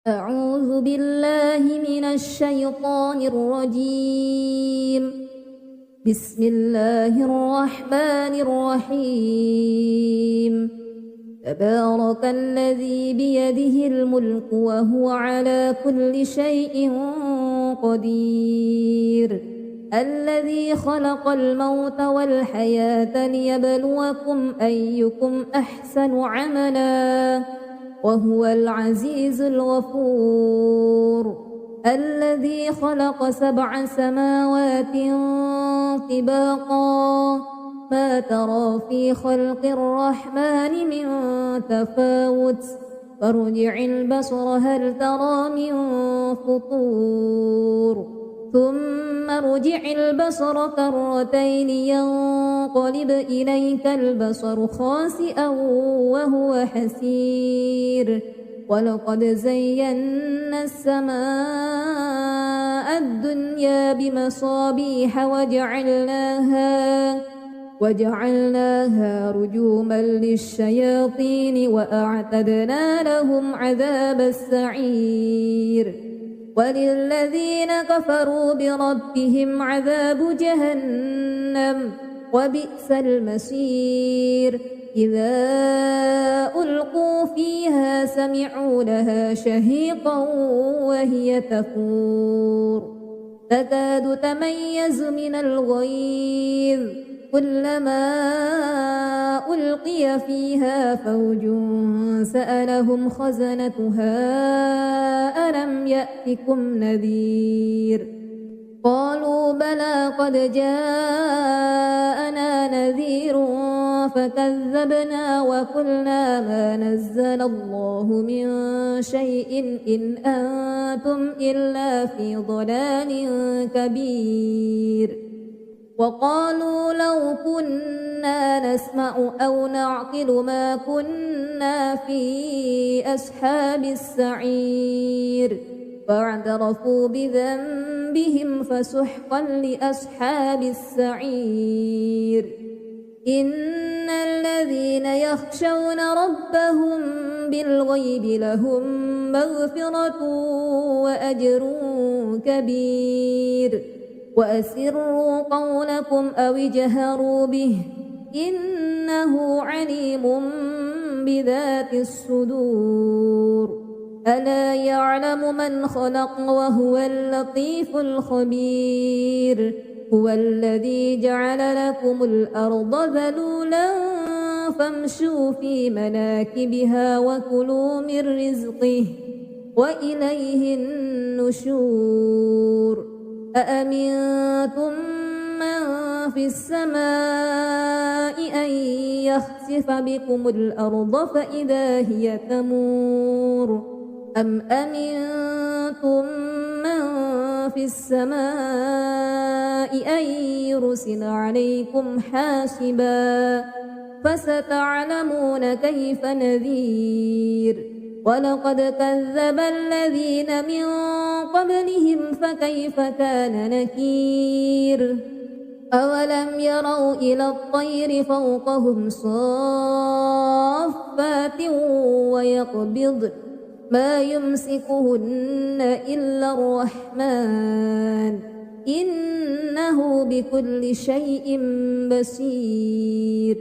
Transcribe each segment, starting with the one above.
أعوذ بالله من الشيطان الرجيم. بسم الله الرحمن الرحيم. تبارك الذي بيده الملك وهو على كل شيء قدير. الذي خلق الموت والحياة ليبلوكم أيكم أحسن عملا وهو العزيز الغفور. الذي خلق 7 سماوات طباقا ما ترى في خلق الرحمن من تفاوت فارجع البصر هل ترى من فطور ثم ارجع البصر كرتين ينقلب إليك البصر خاسئا وهو حسير. ولقد زينا السماء الدنيا بمصابيح وجعلناها رجوما للشياطين وأعتدنا لهم عذاب السعير. وللذين كفروا بربهم عذاب جهنم وبئس المصير. إذا ألقوا فيها سمعوا لها شهيقا وهي تفور تكاد تميز من الغيظ كلما ألقي فيها فوج سألهم خزنتها ألم يأتكم نذير قالوا بلى قد جاءنا نذير فكذبنا وقلنا ما نزل الله من شيء إن أنتم إلا في ضلال كبير. وقالوا لو كنا نسمع أو نعقل ما كنا في أصحاب السعير فاعترفوا بذنبهم فسحقا لأصحاب السعير. إن الذين يخشون ربهم بالغيب لهم مغفرة وأجر كبير. وأسروا قولكم أو اجهروا به إنه عليم بذات الصدور. ألا يعلم من خلق وهو اللطيف الخبير. هو الذي جعل لكم الأرض ذلولا فامشوا في مناكبها وكلوا من رزقه وإليه النشور. أأمنتم من في السماء أن يخسف بكم الأرض فإذا هي تمور أم أمنتم من في السماء أن يرسل عليكم حاسبا فستعلمون كيف نذير. ولقد كذب الذين من قبلهم فكيف كان نكير. أولم يروا إلى الطير فوقهم صافات ويقبضن ما يمسكهن إلا الرحمن إنه بكل شيء بصير.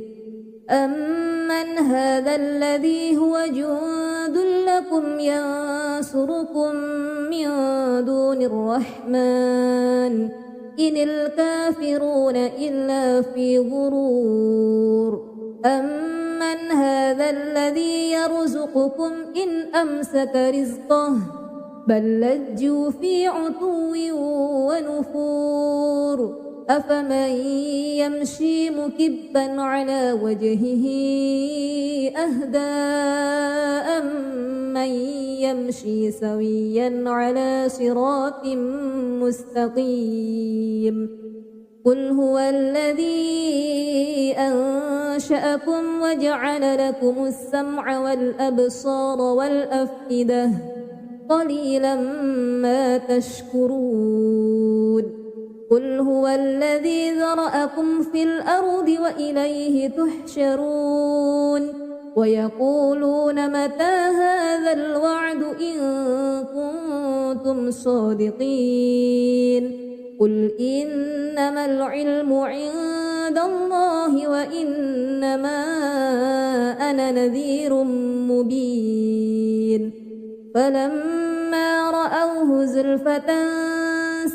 أمن هذا الذي هو جند لكم ينصركم من دون الرحمن إن الكافرون إلا في غرور. أمن هذا الذي يرزقكم إن أمسك رزقه بل لجوا في عتو ونفور. أفمن يمشي مكبا على وجهه أهدى أمن يمشي سويا على صراط مستقيم. قل هو الذي أنشأكم وجعل لكم السمع والأبصار والأفئدة قليلا ما تشكرون. قل هو الذي ذرأكم في الأرض وإليه تحشرون. ويقولون متى هذا الوعد إن كنتم صادقين قل إنما العلم عند الله وإنما أنا نذير مبين فلما رأوه زلفة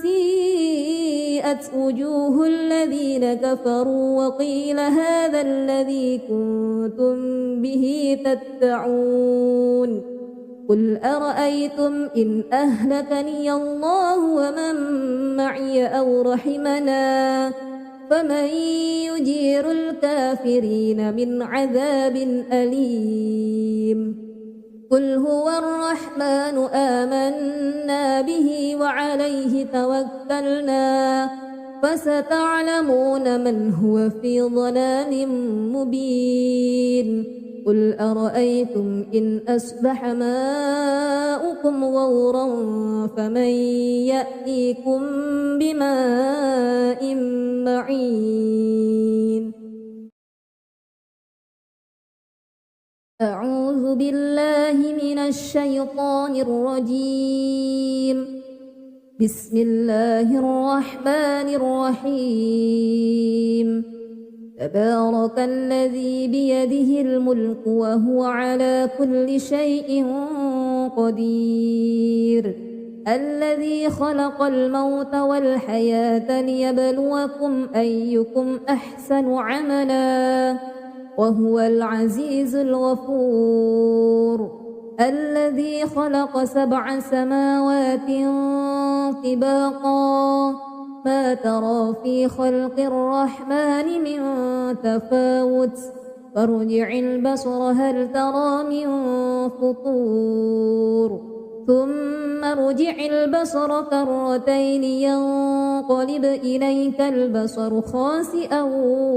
سيئت وجوه الذين كفروا وقيل هذا الذي كنتم به تدعون قل أرأيتم إن أهلكني الله ومن معي أو رحمنا فمن يجير الكافرين من عذاب أليم قل هو الرحمن آمنا به وعليه توكلنا فستعلمون من هو في ضلال مبين قل أرأيتم إن أصبح ماؤكم غورا فمن يأتيكم بماء معين أعوذ بالله من الشيطان الرجيم بسم الله الرحمن الرحيم تبارك الذي بيده الملك وهو على كل شيء قدير الذي خلق الموت والحياة ليبلوكم أيكم أحسن عملا وهو العزيز الغفور الذي خلق 7 سماوات طباقا ما ترى في خلق الرحمن من تفاوت فارجع البصر هل ترى من فطور ثم ارجع البصر كرتين ينقلب إليك البصر خاسئا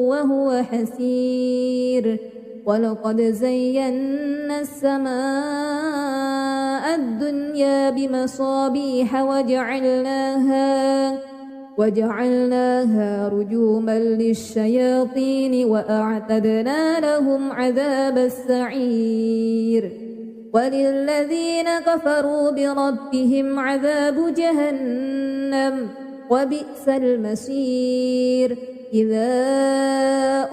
وهو حسير ولقد زينا السماء الدنيا بمصابيح وجعلناها رجوما للشياطين وأعتدنا لهم عذاب السعير وللذين كفروا بربهم عذاب جهنم وبئس المصير إذا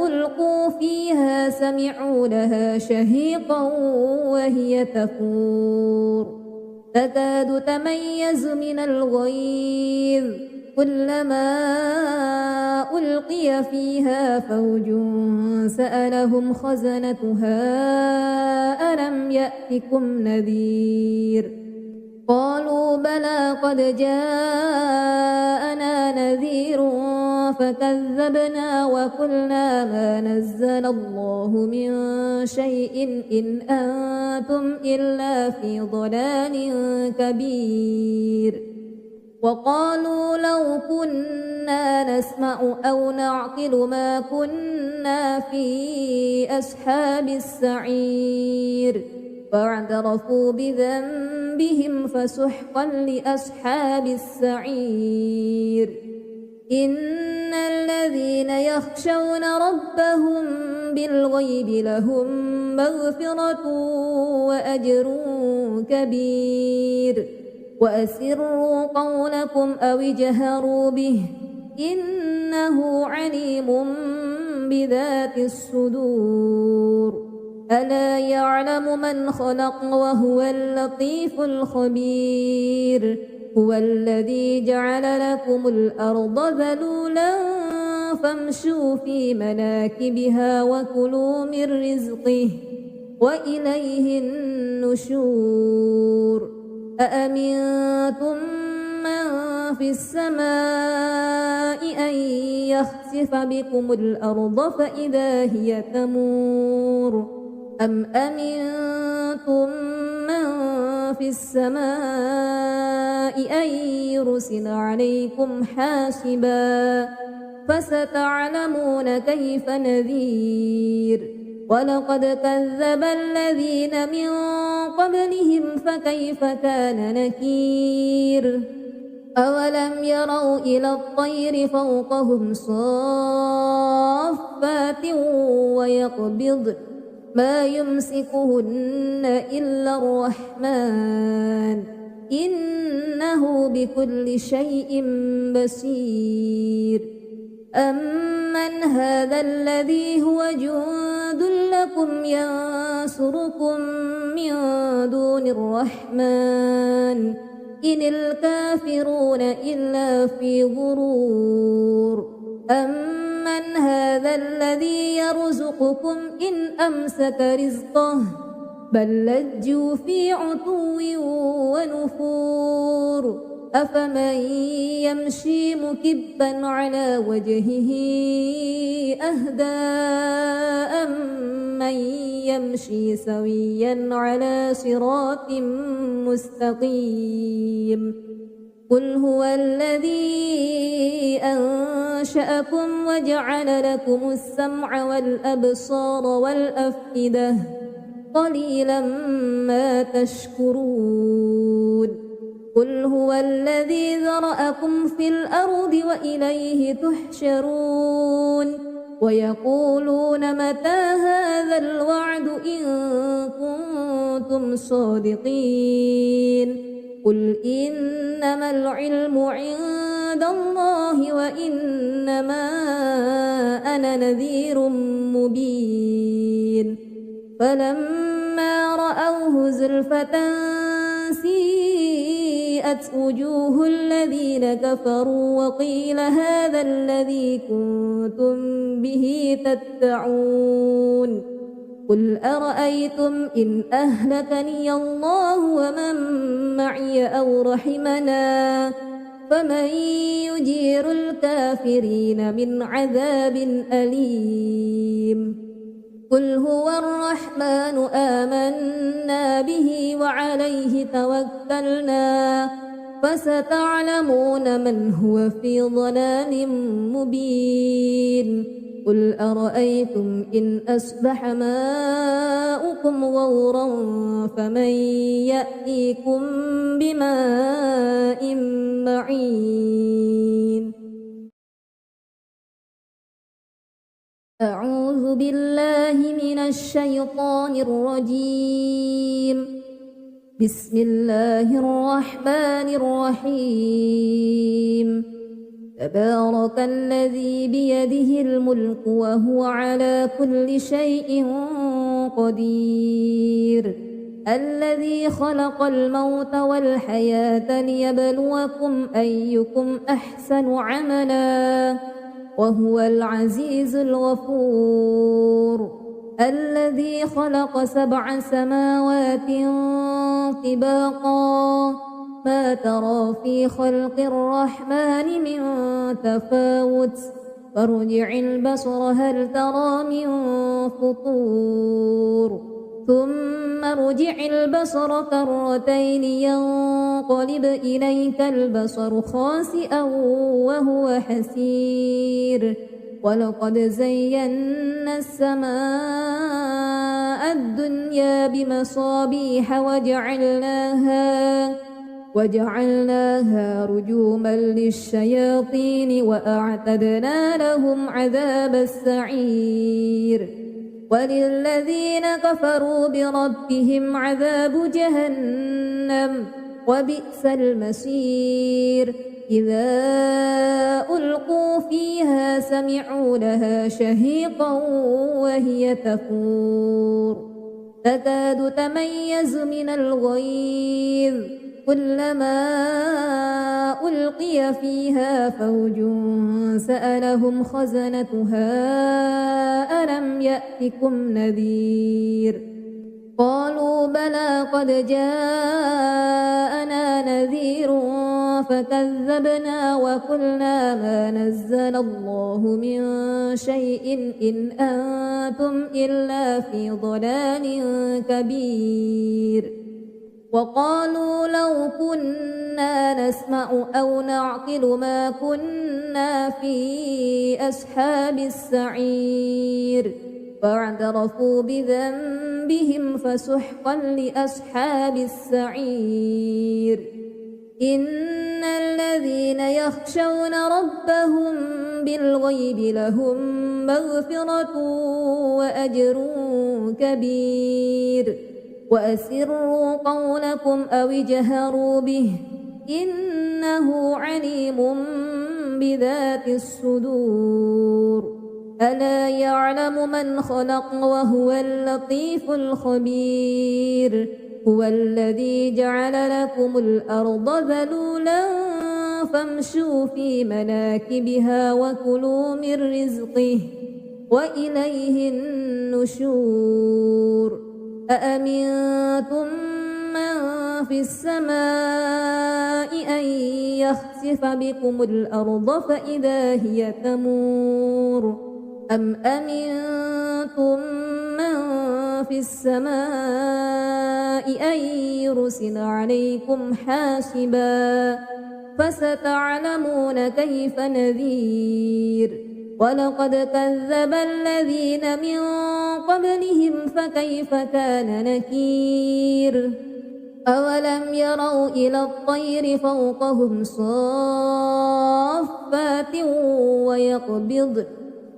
ألقوا فيها سمعوا لها شهيقا وهي تفور تكاد تميز من الغيظ كلما ألقي فيها فوج سألهم خزنتها ألم يأتكم نذير قالوا بلى قد جاءنا نذير فكذبنا وقلنا ما نزل الله من شيء إن أنتم إلا في ضلال كبير وقالوا لو كنا نسمع أو نعقل ما كنا في أصحاب السعير فاعترفوا بذنبهم فسحقا لأصحاب السعير إن الذين يخشون ربهم بالغيب لهم مغفرة وأجر كبير وأسروا قولكم أو اجهروا به إنه عليم بذات الصدور ألا يعلم من خلق وهو اللطيف الخبير هو الذي جعل لكم الأرض ذلولا فامشوا في مناكبها وكلوا من رزقه وإليه النشور أأمنتم من في السماء أن يخسف بكم الأرض فإذا هي تمور أم أمنتم من في السماء أن يرسل عليكم حاسبا فستعلمون كيف نذير ولقد كذب الذين من قبلهم فكيف كان نكير أولم يروا إلى الطير فوقهم صافات ما يمسكهن إلا الرحمن إنه بكل شيء بصير أمن هذا الذي هو جند لكم ينصركم من دون الرحمن إن الكافرون إلا في غرور أمن هذا الذي يرزقكم إن أمسك رزقه بل لجوا في عتو ونفور أفمن يمشي مكبا على وجهه أهدى أمن يمشي سويا على صراط مستقيم قل هو الذي أنشأكم وجعل لكم السمع والأبصار والأفئدة قليلا ما تشكرون قل هو الذي ذرأكم في الأرض وإليه تحشرون ويقولون متى هذا الوعد إن كنتم صادقين قل إنما العلم عند الله وإنما أنا نذير مبين فلما رأوه زلفة سيئت وجوه الذين كفروا وقيل هذا الذي كنتم به تدعون قل أرأيتم إن أهلكني الله ومن معي أو رحمنا فمن يجير الكافرين من عذاب أليم قل هو الرحمن آمنا به وعليه توكلنا فستعلمون من هو في ضلال مبين قل أرأيتم إن أصبح ماؤكم غورا فمن يأتيكم بماء معين أعوذ بالله من الشيطان الرجيم بسم الله الرحمن الرحيم تبارك الذي بيده الملك وهو على كل شيء قدير الذي خلق الموت والحياة ليبلوكم أيكم أحسن عملا وهو العزيز الغفور الذي خلق 7 سماوات طباقا ما ترى في خلق الرحمن من تفاوت فارجع البصر هل ترى من فطور ثم ارجع البصر كرتين ينقلب إليك البصر خاسئا وهو حسير ولقد زينا السماء الدنيا بمصابيح وجعلناها رجوما للشياطين وأعتدنا لهم عذاب السعير وللذين كفروا بربهم عذاب جهنم وبئس المصير إذا ألقوا فيها سمعوا لها شهيقا وهي تفور تكاد تميز من الغيظ كلما ألقي فيها فوج سألهم خزنتها ألم يأتكم نذير قالوا بلى قد جاءنا نذير فكذبنا وقلنا ما نزل الله من شيء إن أنتم إلا في ضلال كبير وقالوا لو كنا نسمع أو نعقل ما كنا في أصحاب السعير فاعترفوا بذنبهم فسحقا لأصحاب السعير إن الذين يخشون ربهم بالغيب لهم مغفرة وأجر كبير وأسروا قولكم أو اجهروا به إنه عليم بذات الصدور ألا يعلم من خلق وهو اللطيف الخبير هو الذي جعل لكم الأرض ذلولا فامشوا في مناكبها وكلوا من رزقه وإليه النشور أأمنتم من في السماء أن يخسف بكم الأرض فإذا هي تمور أم أمنتم من في السماء أن يرسل عليكم حاسبا فستعلمون كيف نذير ولقد كذب الذين من قبلهم فكيف كان نكير أولم يروا إلى الطير فوقهم صافات ويقبض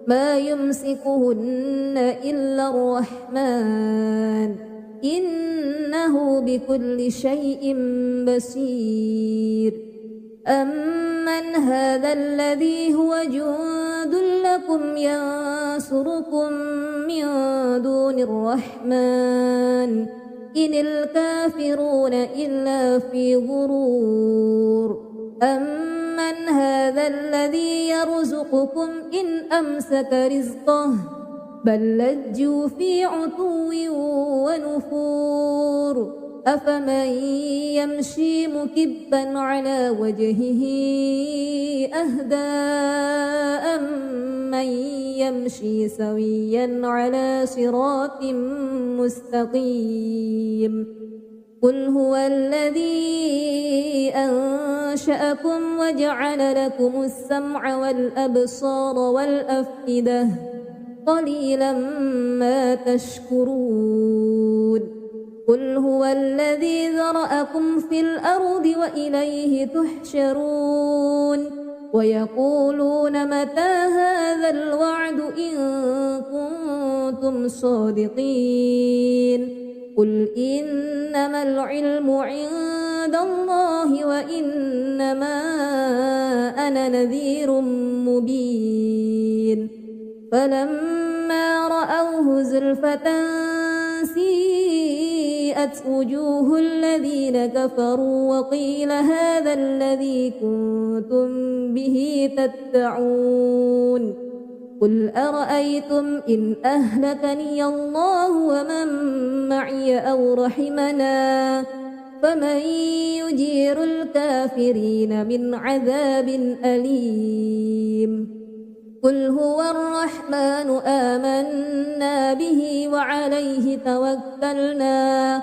ما يمسكهن إلا الرحمن إنه بكل شيء بصير أمن هذا الذي هو جند لكم ينصركم من دون الرحمن إن الكافرون إلا في غرور أمن هذا الذي يرزقكم إن أمسك رزقه بل لجوا في عتو ونفور أفمن يمشي مكبا على وجهه أهدى أمن يمشي سويا على صراط مستقيم قل هو الذي أنشأكم وجعل لكم السمع والأبصار والأفئدة قليلا ما تشكرون قل هو الذي ذرأكم في الأرض وإليه تحشرون ويقولون متى هذا الوعد إن كنتم صادقين قل إنما العلم عند الله وإنما أنا نذير مبين فلما رأوه زلفة سيئت وجوه الذين كفروا وقيل هذا الذي كنتم به تدعون قل أرأيتم إن أهلكني الله ومن معي أو رحمنا فمن يجير الكافرين من عذاب أليم قل هو الرحمن آمنا به وعليه توكلنا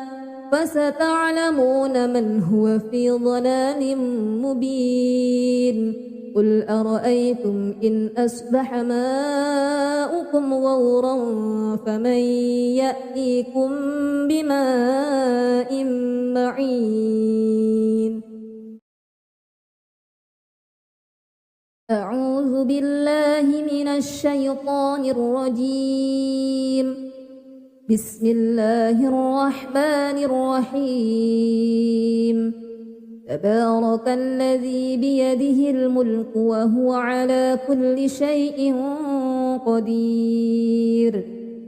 فستعلمون من هو في ضلال مبين قل أرأيتم إن أصبح ماؤكم غورا فمن يأتيكم بماء معين أعوذ بالله من الشيطان الرجيم بسم الله الرحمن الرحيم تبارك الذي بيده الملك وهو على كل شيء قدير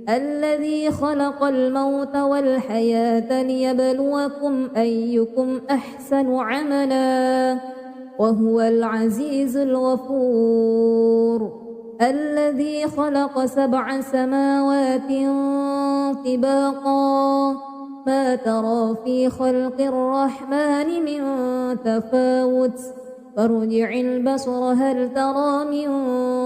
الذي خلق الموت والحياة ليبلوكم أيكم أحسن عملا وهو العزيز الغفور الذي خلق 7 سماوات طباقا ما ترى في خلق الرحمن من تفاوت فارجع البصر هل ترى من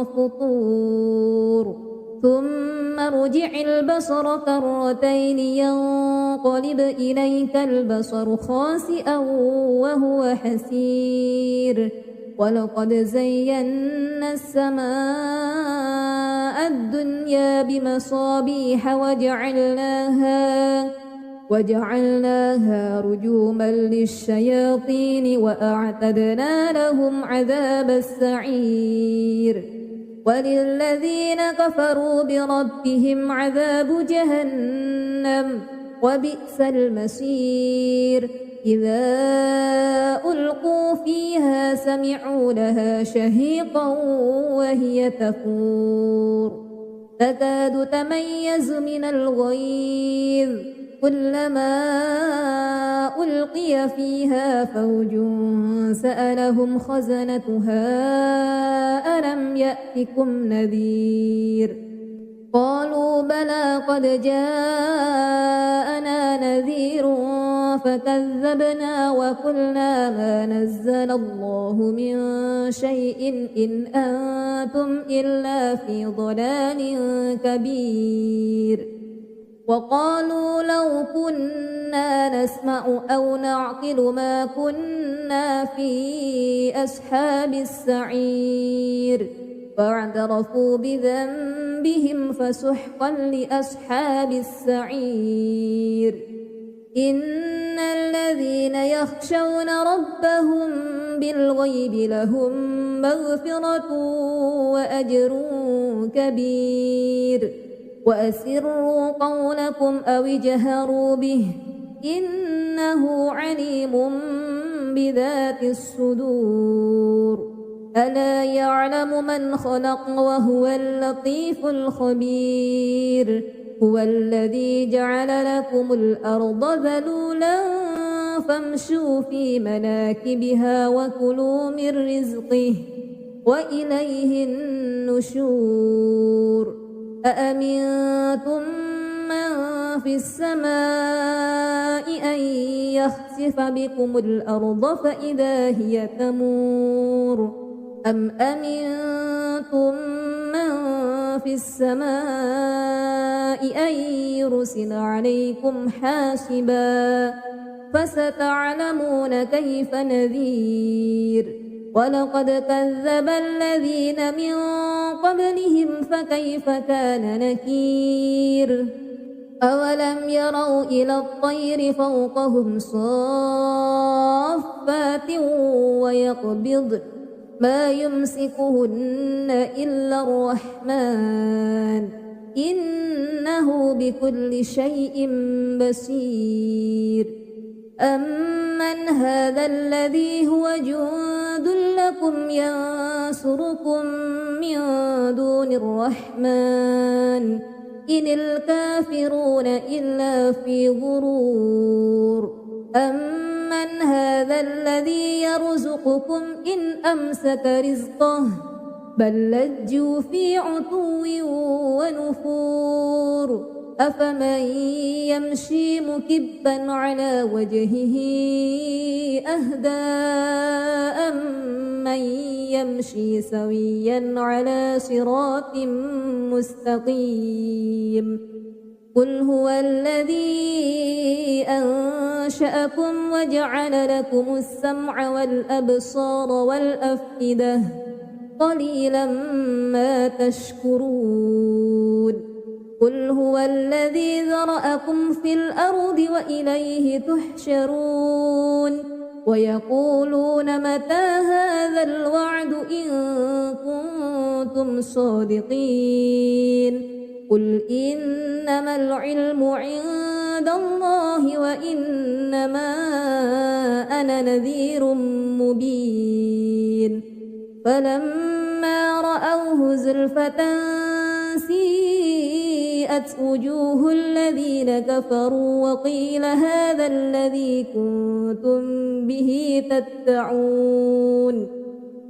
فطور ثم ارجع البصر كرتين ينقلب إليك البصر خاسئا وهو حسير ولقد زينا السماء الدنيا بمصابيح وجعلناها رجوما للشياطين وأعتدنا لهم عذاب السعير وللذين كفروا بربهم عذاب جهنم وبئس المصير إذا ألقوا فيها سمعوا لها شهيقا وهي تفور تكاد تميز من الغيظ كلما ألقي فيها فوج سألهم خزنتها ألم يأتكم نذير قالوا بلى قد جاءنا نذير فكذبنا وقلنا ما نزل الله من شيء إن أنتم إلا في ضلال كبير وقالوا لو كنا نسمع أو نعقل ما كنا في أصحاب السعير فاعترفوا بذنبهم فسحقا لأصحاب السعير إن الذين يخشون ربهم بالغيب لهم مغفرة وأجر كبير وأسروا قولكم أو اجهروا به إنه عليم بذات الصدور ألا يعلم من خلق وهو اللطيف الخبير هو الذي جعل لكم الأرض ذلولا فامشوا في مناكبها وكلوا من رزقه وإليه النشور أأمنتم من في السماء أن يخسف بكم الأرض فإذا هي تمور أم أمنتم من في السماء أن يرسل عليكم حاسبا فستعلمون كيف نذير ولقد كذب الذين من قبلهم فكيف كان نكير أولم يروا إلى الطير فوقهم صافات ويقبضن ما يمسكهن إلا الرحمن إنه بكل شيء بصير أمن هذا الذي هو جند لكم ينصركم من دون الرحمن إن الكافرون إلا في غرور أمن هذا الذي يرزقكم إن أمسك رزقه بل لجوا في عتو ونفور أفمن يمشي مكبا على وجهه أهدى أمن يمشي سويا على صراط مستقيم قل هو الذي أنشأكم وجعل لكم السمع والأبصار والأفئدة قليلا ما تشكرون قل هو الذي ذرأكم في الأرض وإليه تحشرون ويقولون متى هذا الوعد إن كنتم صادقين قل إنما العلم عند الله وإنما أنا نذير مبين فلما رأوه زلفة سيئت وجوه الذين كفروا وقيل هذا الذي كنتم به تدعون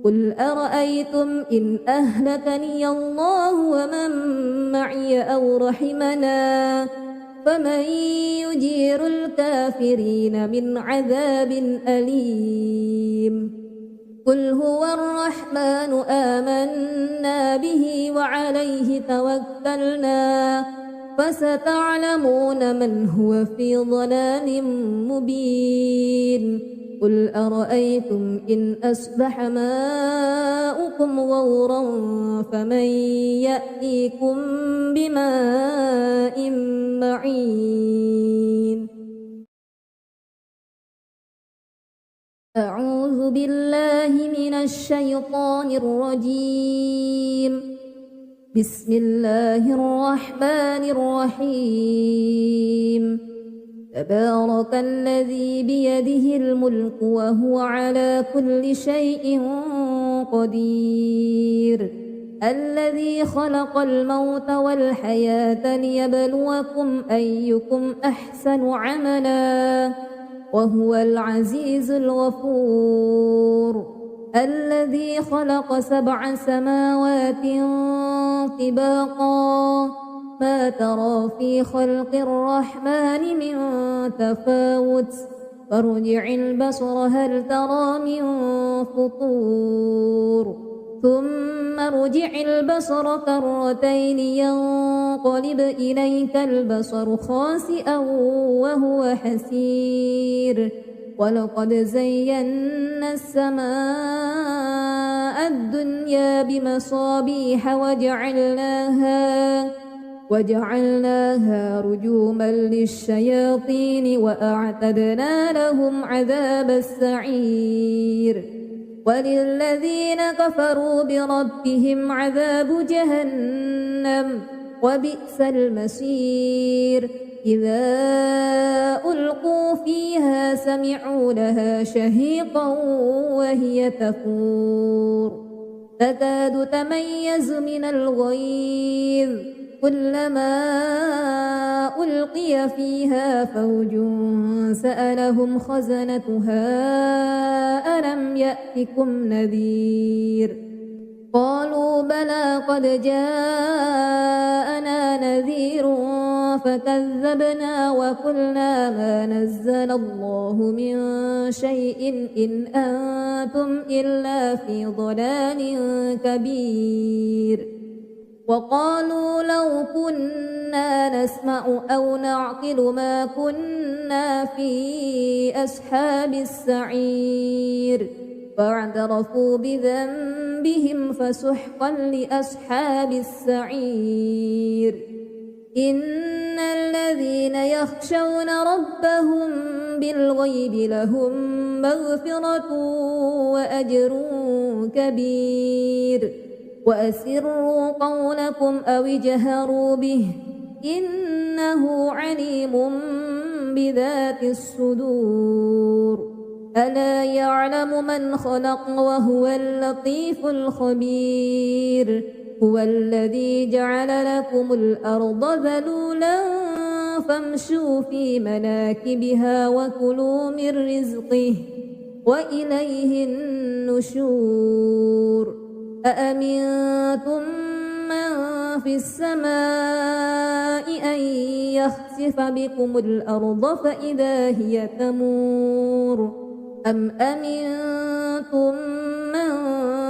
قل أرأيتم إن أهلكني الله ومن معي أو رحمنا فمن يجير الكافرين من عذاب أليم قل هو الرحمن آمنا به وعليه توكلنا فستعلمون من هو في ضلال مبين قل أرأيتم إن أصبح ماؤكم غورا فمن يأتيكم بماء معين أعوذ بالله من الشيطان الرجيم بسم الله الرحمن الرحيم تبارك الذي بيده الملك وهو على كل شيء قدير الذي خلق الموت والحياة ليبلوكم أيكم أحسن عملا وهو العزيز الغفور الذي خلق 7 سماوات طباقا ما ترى في خلق الرحمن من تفاوت فارجع البصر هل ترى من فطور ثم ارجع البصر كرتين ينقلب إليك البصر خاسئا وهو حسير ولقد زينا السماء الدنيا بمصابيح وجعلناها رجوما للشياطين وأعتدنا لهم عذاب السعير وللذين كفروا بربهم عذاب جهنم وبئس المصير إذا ألقوا فيها سمعوا لها شهيقا وهي تفور تكاد تميز من الغيظ كلما ألقي فيها فوج سألهم خزنتها ألم يأتكم نذير قالوا بلى قد جاءنا نذير فكذبنا وقلنا ما نزل الله من شيء إن أنتم إلا في ضلال كبير وقالوا لو كنا نسمع أو نعقل ما كنا في أصحاب السعير فاعترفوا بذنبهم فسحقا لأصحاب السعير إن الذين يخشون ربهم بالغيب لهم مغفرة وأجر كبير وأسروا قولكم أو اجهروا به إنه عليم بذات الصدور ألا يعلم من خلق وهو اللطيف الخبير هو الذي جعل لكم الأرض ذلولا فامشوا في مناكبها وكلوا من رزقه وإليه النشور أأمنتم من في السماء أن يخسف بكم الأرض فإذا هي تمور أم أمنتم من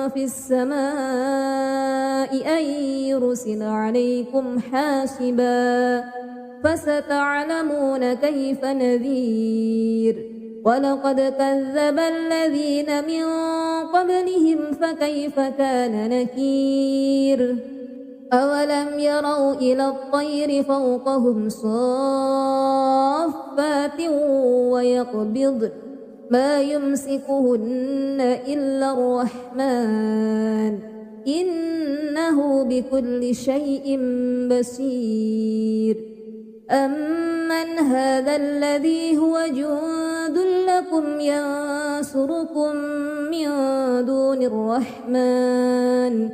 في السماء أن يرسل عليكم حاسبا فستعلمون كيف نذير ولقد كذب الذين من قبلهم فكيف كان نكير أولم يروا إلى الطير فوقهم صافات ويقبضن ما يمسكهن إلا الرحمن إنه بكل شيء بصير أمن هذا الذي هو جند لكم ينصركم من دون الرحمن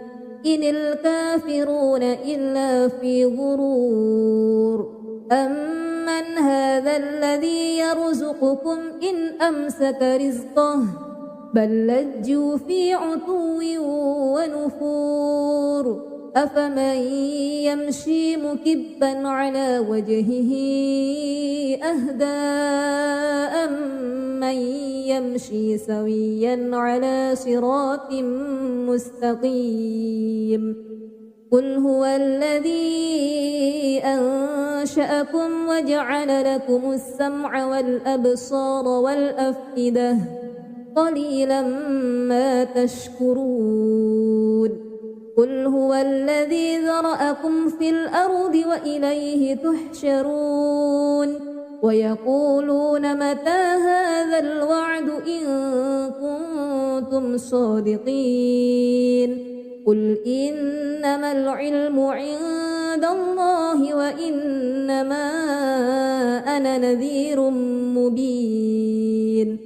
إن الكافرون إلا في غرور أمن هذا الذي يرزقكم إن أمسك رزقه بل لجوا في عتو ونفور أفمن يمشي مكبا على وجهه أهدى أمن يمشي سويا على صراط مستقيم قل هو الذي أنشأكم وجعل لكم السمع والأبصار والأفئدة قليلا ما تشكرون قل هو الذي ذرأكم في الأرض وإليه تحشرون ويقولون متى هذا الوعد إن كنتم صادقين قل إنما العلم عند الله وإنما أنا نذير مبين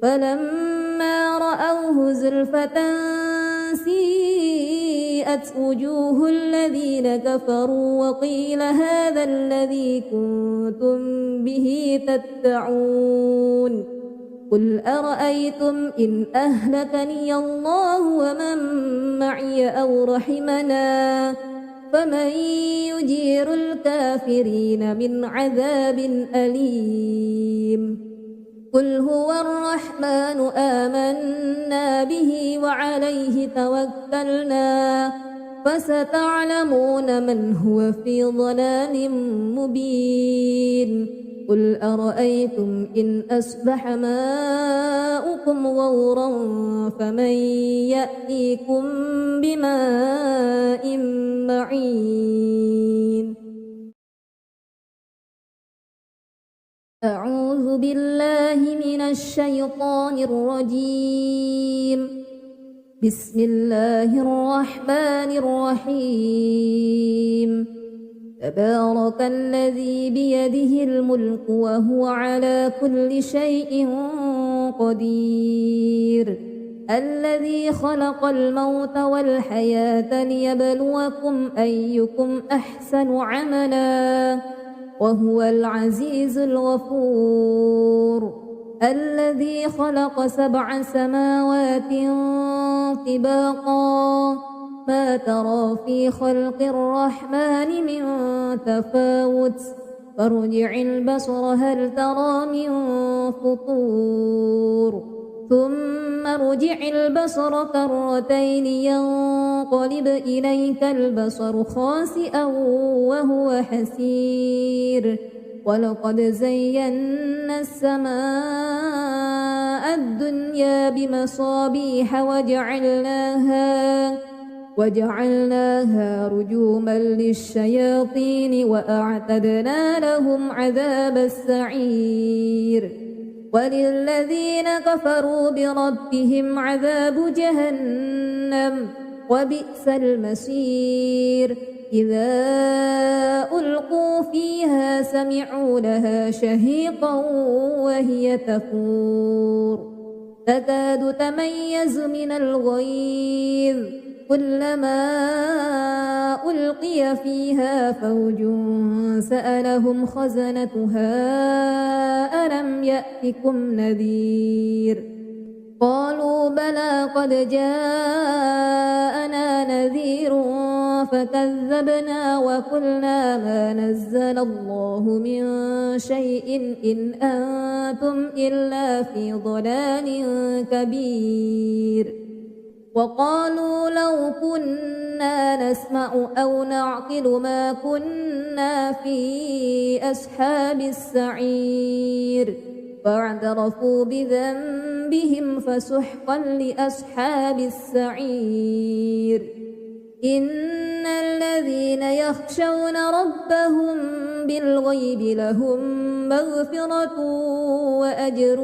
فلما رأوه زلفة سيئت وجوه الذين كفروا وقيل هذا الذي كنتم به تدعون قل أرأيتم إن أهلكني الله ومن معي أو رحمنا فمن يجير الكافرين من عذاب أليم قل هو الرحمن آمنا به وعليه توكلنا فستعلمون من هو في ضلال مبين قل أرأيتم إن أصبح ماؤكم غورا فمن يأتيكم بماء معين أعوذ بالله من الشيطان الرجيم بسم الله الرحمن الرحيم تبارك الذي بيده الملك وهو على كل شيء قدير الذي خلق الموت والحياة ليبلوكم أيكم أحسن عملا وهو العزيز الغفور الذي خلق 7 سماوات طباقا ما ترى في خلق الرحمن من تفاوت فارجع البصر هل ترى من فطور ثم ارجع البصر كرتين ينقلب إليك البصر خاسئا وهو حسير ولقد زينا السماء الدنيا بمصابيح وجعلناها رجوما للشياطين وأعتدنا لهم عذاب السعير وللذين كفروا بربهم عذاب جهنم وبئس المصير إذا ألقوا فيها سمعوا لها شهيقا وهي تفور تكاد تميز من الغيظ كلما ألقي فيها فوج سألهم خزنتها ألم يأتكم نذير قالوا بلى قد جاءنا نذير فكذبنا وقلنا ما نزل الله من شيء إن أنتم إلا في ضلال كبير وقالوا لو كنا نسمع أو نعقل ما كنا في أصحاب السعير فاعترفوا بذنبهم فسحقا لأصحاب السعير إن الذين يخشون ربهم بالغيب لهم مغفرة وأجر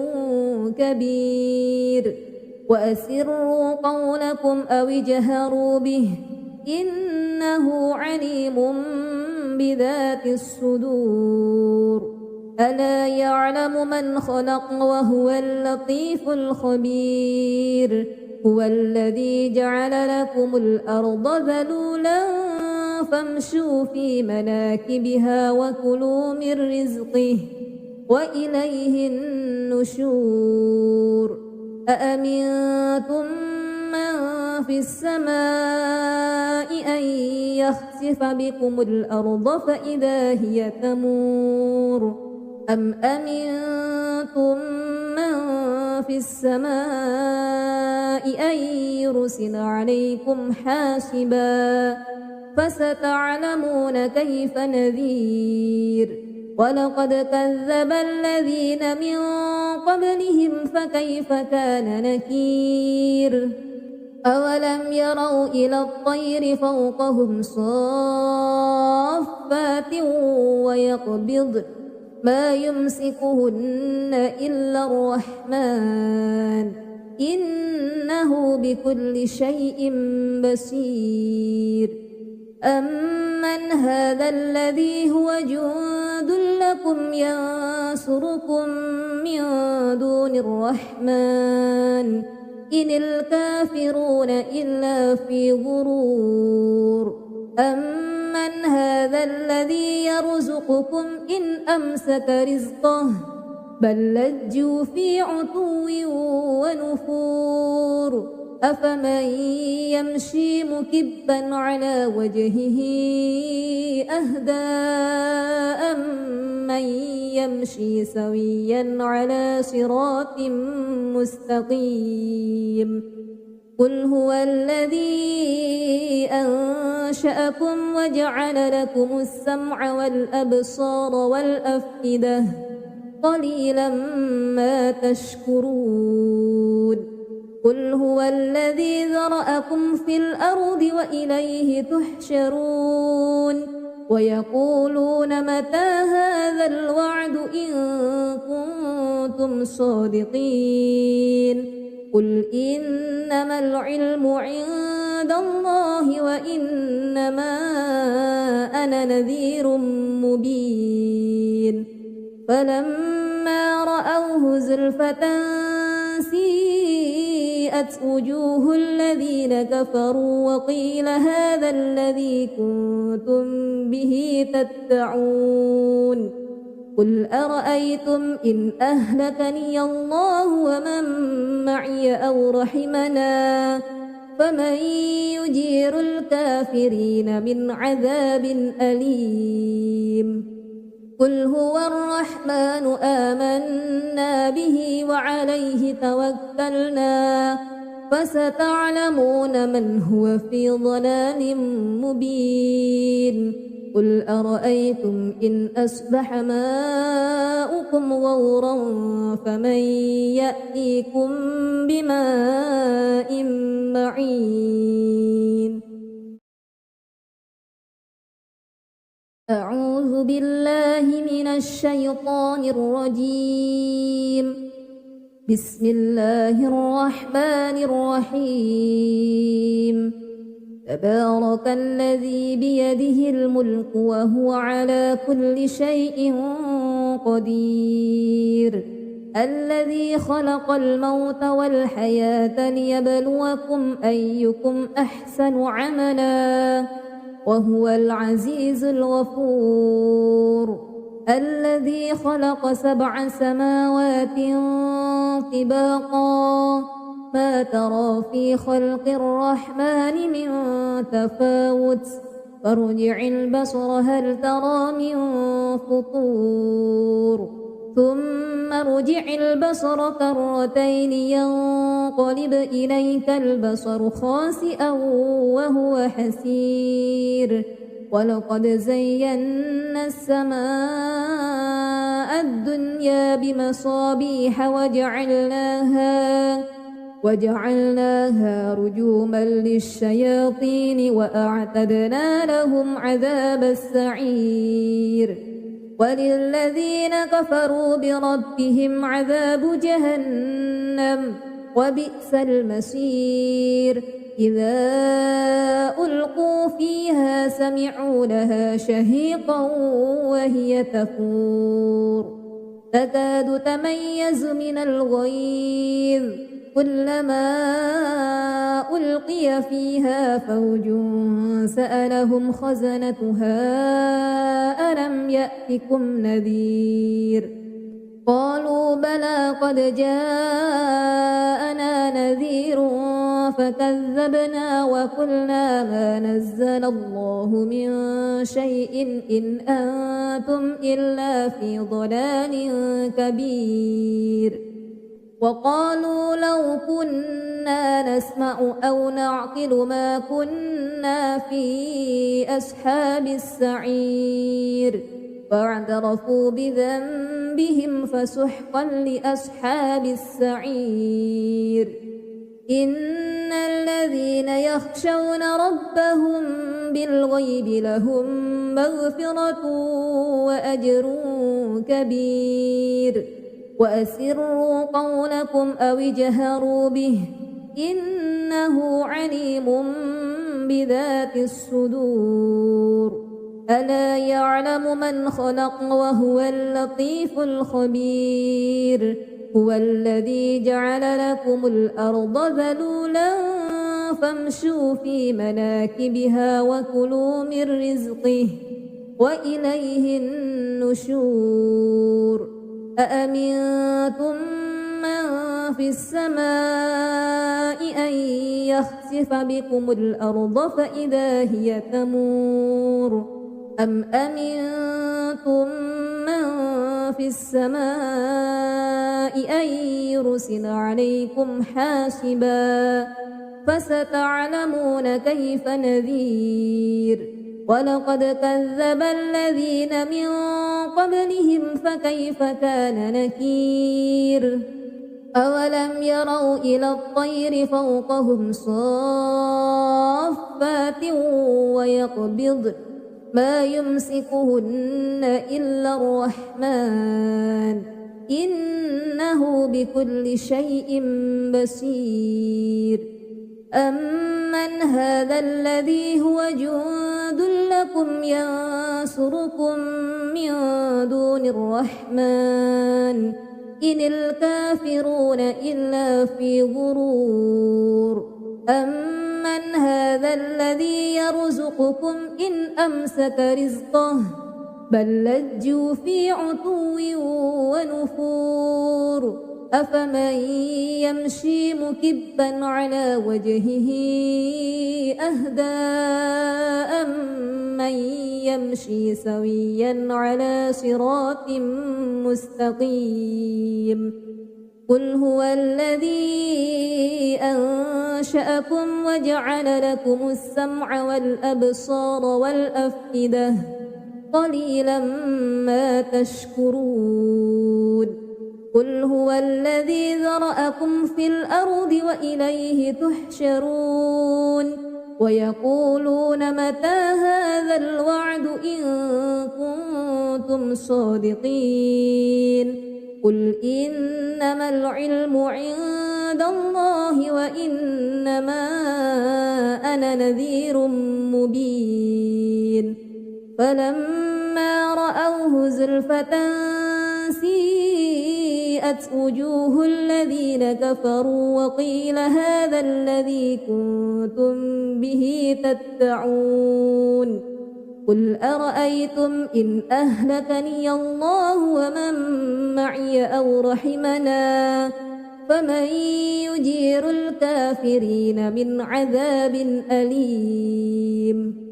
كبير وأسروا قولكم أو اجهروا به إنه عليم بذات الصدور ألا يعلم من خلق وهو اللطيف الخبير هو الذي جعل لكم الأرض ذلولا فامشوا في مناكبها وكلوا من رزقه وإليه النشور أأمنتم من في السماء أن يخسف بكم الأرض فإذا هي تمور أم أمنتم من في السماء أن يرسل عليكم حاسبا فستعلمون كيف نذير ولقد كذب الذين من قبلهم فكيف كان نكير أولم يروا إلى الطير فوقهم صافات ويقبضن ما يمسكهن إلا الرحمن إنه بكل شيء بصير أمن هذا الذي هو جند لكم ينصركم من دون الرحمن إن الكافرون إلا في غرور أمن هذا الذي يرزقكم إن أمسك رزقه بل لجوا في عتو ونفور أفمن يمشي مكبا على وجهه أهدى أمن يمشي سويا على صراط مستقيم قل هو الذي أنشأكم وجعل لكم السمع والأبصار والأفئدة قليلا ما تشكرون قل هو الذي ذرأكم في الأرض وإليه تحشرون ويقولون متى هذا الوعد إن كنتم صادقين قل إنما العلم عند الله وإنما أنا نذير مبين فلما رأوه زلفة سيئت وجوه الذين كفروا وقيل هذا الذي كنتم به تدعون قل أرأيتم إن أهلكني الله ومن معي أو رحمنا فمن يجير الكافرين من عذاب أليم قل هو الرحمن آمنا به وعليه توكلنا فستعلمون من هو في ضلال مبين قل أرأيتم إن أصبح ماؤكم غورا فمن يأتيكم بماء معين أعوذ بالله من الشيطان الرجيم بسم الله الرحمن الرحيم تبارك الذي بيده الملك وهو على كل شيء قدير الذي خلق الموت والحياة ليبلوكم أيكم أحسن عملا وهو العزيز الغفور الذي خلق 7 سماوات طباقا ما ترى في خلق الرحمن من تفاوت فارجع البصر هل ترى من فطور ثم ارجع البصر كرتين ينقلب إليك البصر خاسئا وهو حسير ولقد زينا السماء الدنيا بمصابيح وجعلناها رجوما للشياطين وأعتدنا لهم عذاب السعير وللذين كفروا بربهم عذاب جهنم وبئس المصير إذا ألقوا فيها سمعوا لها شهيقا وهي تفور تكاد تميز من الغيظ كلما ألقي فيها فوج سألهم خزنتها ألم يأتكم نذير قالوا بلى قد جاءنا نذير فكذبنا وقلنا ما نزل الله من شيء إن أنتم إلا في ضلال كبير وقالوا لو كنا نسمع أو نعقل ما كنا في أصحاب السعير فاعترفوا بذنبهم فسحقا لأصحاب السعير إن الذين يخشون ربهم بالغيب لهم مغفرة وأجر كبير وأسروا قولكم أو اجهروا به إن إنه عليم بذات الصدور ألا يعلم من خلق وهو اللطيف الخبير هو الذي جعل لكم الأرض ذلولا فامشوا في مناكبها وكلوا من رزقه وإليه النشور أأمنتم من في السماء أن يخسف بكم الأرض فإذا هي تمور أم أمنتم من في السماء أن يرسل عليكم حاسبا فستعلمون كيف نذير ولقد كذب الذين من قبلهم فكيف كان نكير أولم يروا إلى الطير فوقهم صافات ويقبضن ما يمسكهن إلا الرحمن إنه بكل شيء بصير أمن هذا الذي هو جند لكم ينصركم من دون الرحمن إن الكافرون إلا في غرور أمن هذا الذي يرزقكم إن أمسك رزقه بل لجوا في عتو ونفور أفمن يمشي مكبا على وجهه أهدى أمن يمشي سويا على صراط مستقيم قل هو الذي أنشأكم وجعل لكم السمع والأبصار والأفئدة قليلا ما تشكرون قل هو الذي ذرأكم في الأرض وإليه تحشرون ويقولون متى هذا الوعد إن كنتم صادقين قل إنما العلم عند الله وإنما أنا نذير مبين فلما رأوه زلفة سيئت وجوه الذين كفروا وقيل هذا الذي كنتم به تدعون قل أرأيتم إن أهلكني الله ومن معي أو رحمنا فمن يجير الكافرين من عذاب أليم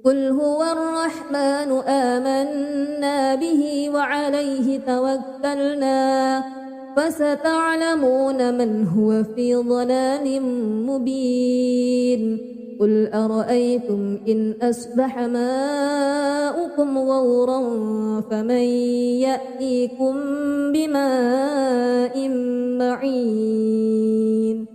قل هو الرحمن آمنا به وعليه توكلنا فستعلمون من هو في ضلال مبين قل أرأيتم إن أصبح ماؤكم غورا فمن يأتيكم بماء معين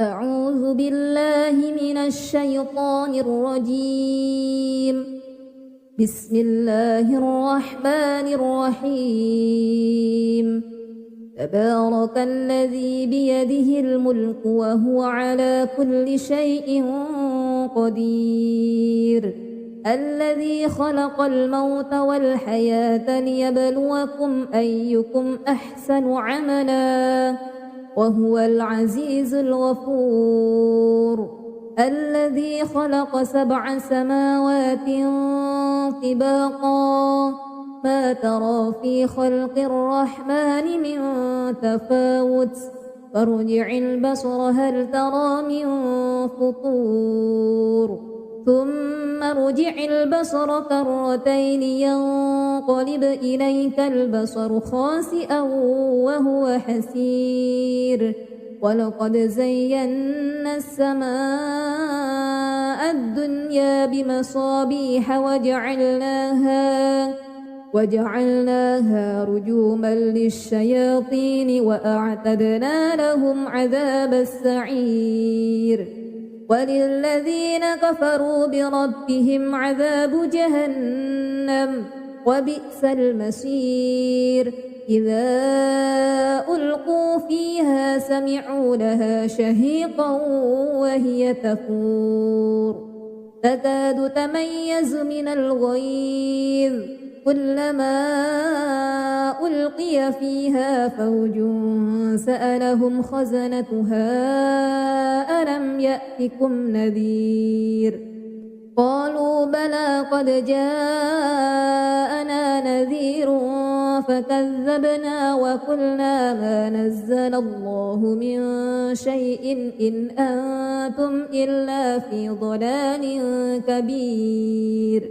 أعوذ بالله من الشيطان الرجيم بسم الله الرحمن الرحيم تبارك الذي بيده الملك وهو على كل شيء قدير الذي خلق الموت والحياة ليبلوكم أيكم أحسن عملا وهو العزيز الغفور الذي خلق 7 سماوات طباقا ما ترى في خلق الرحمن من تفاوت فارجع البصر هل ترى من فطور ثم ارجع البصر كرتين ينقلب إليك البصر خاسئا وهو حسير ولقد زينا السماء الدنيا بمصابيح وجعلناها رجوما للشياطين وأعتدنا لهم عذاب السعير وللذين كفروا بربهم عذاب جهنم وبئس المصير إذا ألقوا فيها سمعوا لها شهيقا وهي تفور تكاد تميز من الغيظ كلما ألقي فيها فوج سألهم خزنتها ألم يأتكم نذير قالوا بلى قد جاءنا نذير فكذبنا وقلنا ما نزل الله من شيء إن أنتم إلا في ضلال كبير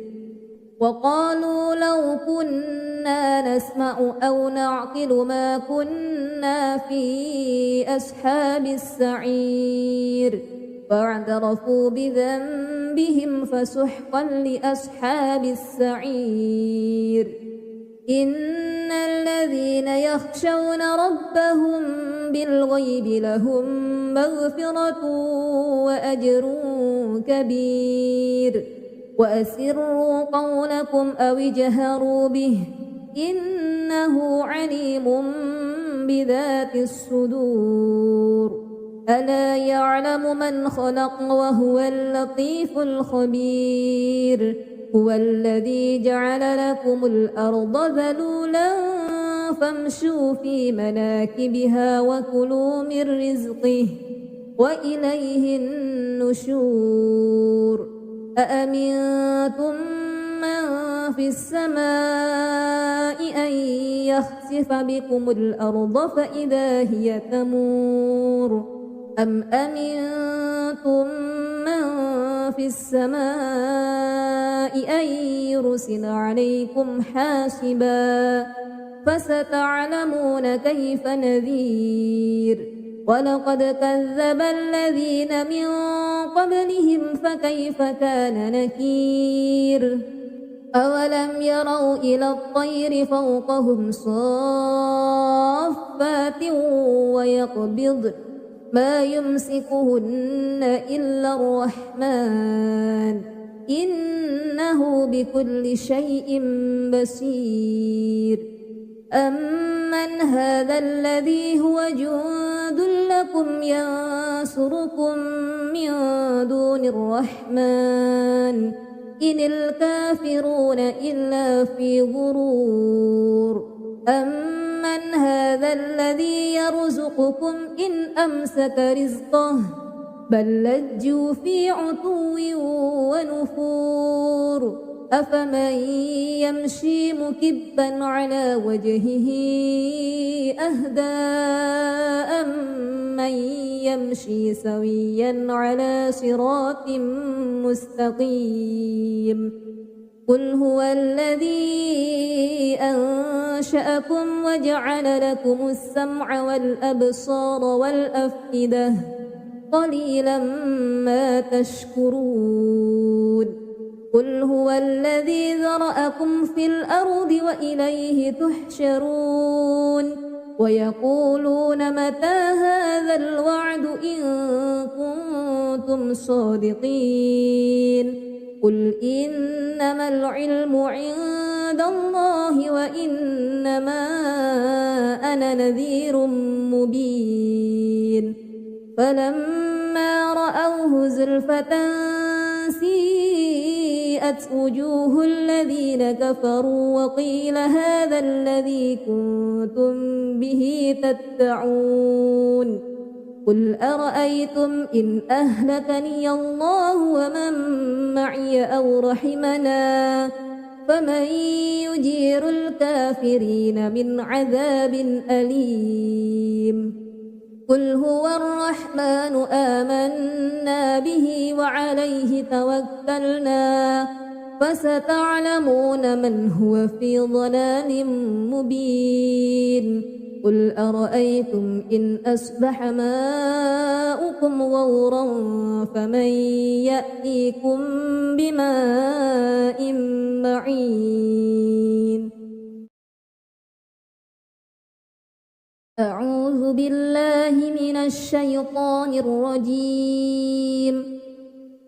وقالوا لو كنا نسمع أو نعقل ما كنا في أصحاب السعير فاعترفوا بذنبهم فسحقا لأصحاب السعير إن الذين يخشون ربهم بالغيب لهم مغفرة وأجر كبير وأسروا قولكم أو اجهروا به إنه عليم بذات الصدور ألا يعلم من خلق وهو اللطيف الخبير هو الذي جعل لكم الأرض ذلولا فامشوا في مناكبها وكلوا من رزقه وإليه النشور أأمنتم من في السماء أن يخسف بكم الأرض فإذا هي تمور أم أمنتم من في السماء أن يرسل عليكم حاسبا فستعلمون كيف نذير ولقد كذب الذين من قبلهم فكيف كان نكير أولم يروا إلى الطير فوقهم صافات ويقبض ما يمسكهن إلا الرحمن إنه بكل شيء بصير أمن هذا الذي هو جند لكم ينصركم من دون الرحمن إن الكافرون إلا في غرور أمن هذا الذي يرزقكم إن أمسك رزقه بل لجوا في عتو ونفور أفمن يمشي مكبا على وجهه أهدى أمن يمشي سويا على صراط مستقيم قل هو الذي أنشأكم وجعل لكم السمع والأبصار والأفئدة قليلا ما تشكرون قل هو الذي ذرأكم في الأرض وإليه تحشرون ويقولون متى هذا الوعد إن كنتم صادقين قل إنما العلم عند الله وإنما أنا نذير مبين فلما رأوه زلفة سيئت وجوه الذين كفروا وقيل هذا الذي كنتم به تدعون قل أرأيتم إن أهلكني الله ومن معي أو رحمنا فمن يجير الكافرين من عذاب أليم قل هو الرحمن آمنا به وعليه توكلنا فستعلمون من هو في ضلال مبين قل أرأيتم إن أصبح ماؤكم غورا فمن يأتيكم بماء معين أعوذ بالله من الشيطان الرجيم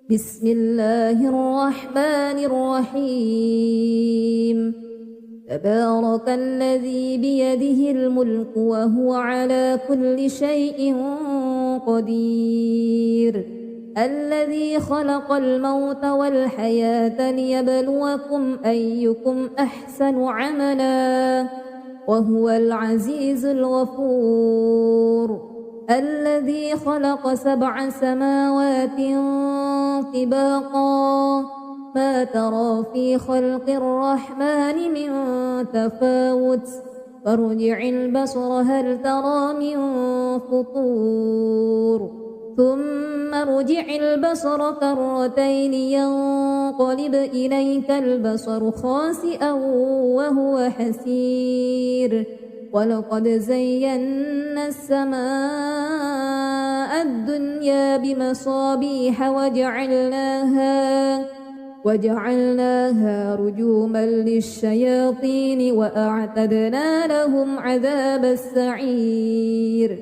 بسم الله الرحمن الرحيم تبارك الذي بيده الملك وهو على كل شيء قدير الذي خلق الموت والحياة ليبلوكم أيكم أحسن عملا وهو العزيز الغفور الذي خلق 7 سماوات طباقا ما ترى في خلق الرحمن من تفاوت فارجع البصر هل ترى من فطور ثم ارجع البصر كرتين ينقلب إليك البصر خاسئا وهو حسير ولقد زينا السماء الدنيا بمصابيح وجعلناها رجوما للشياطين وأعتدنا لهم عذاب السعير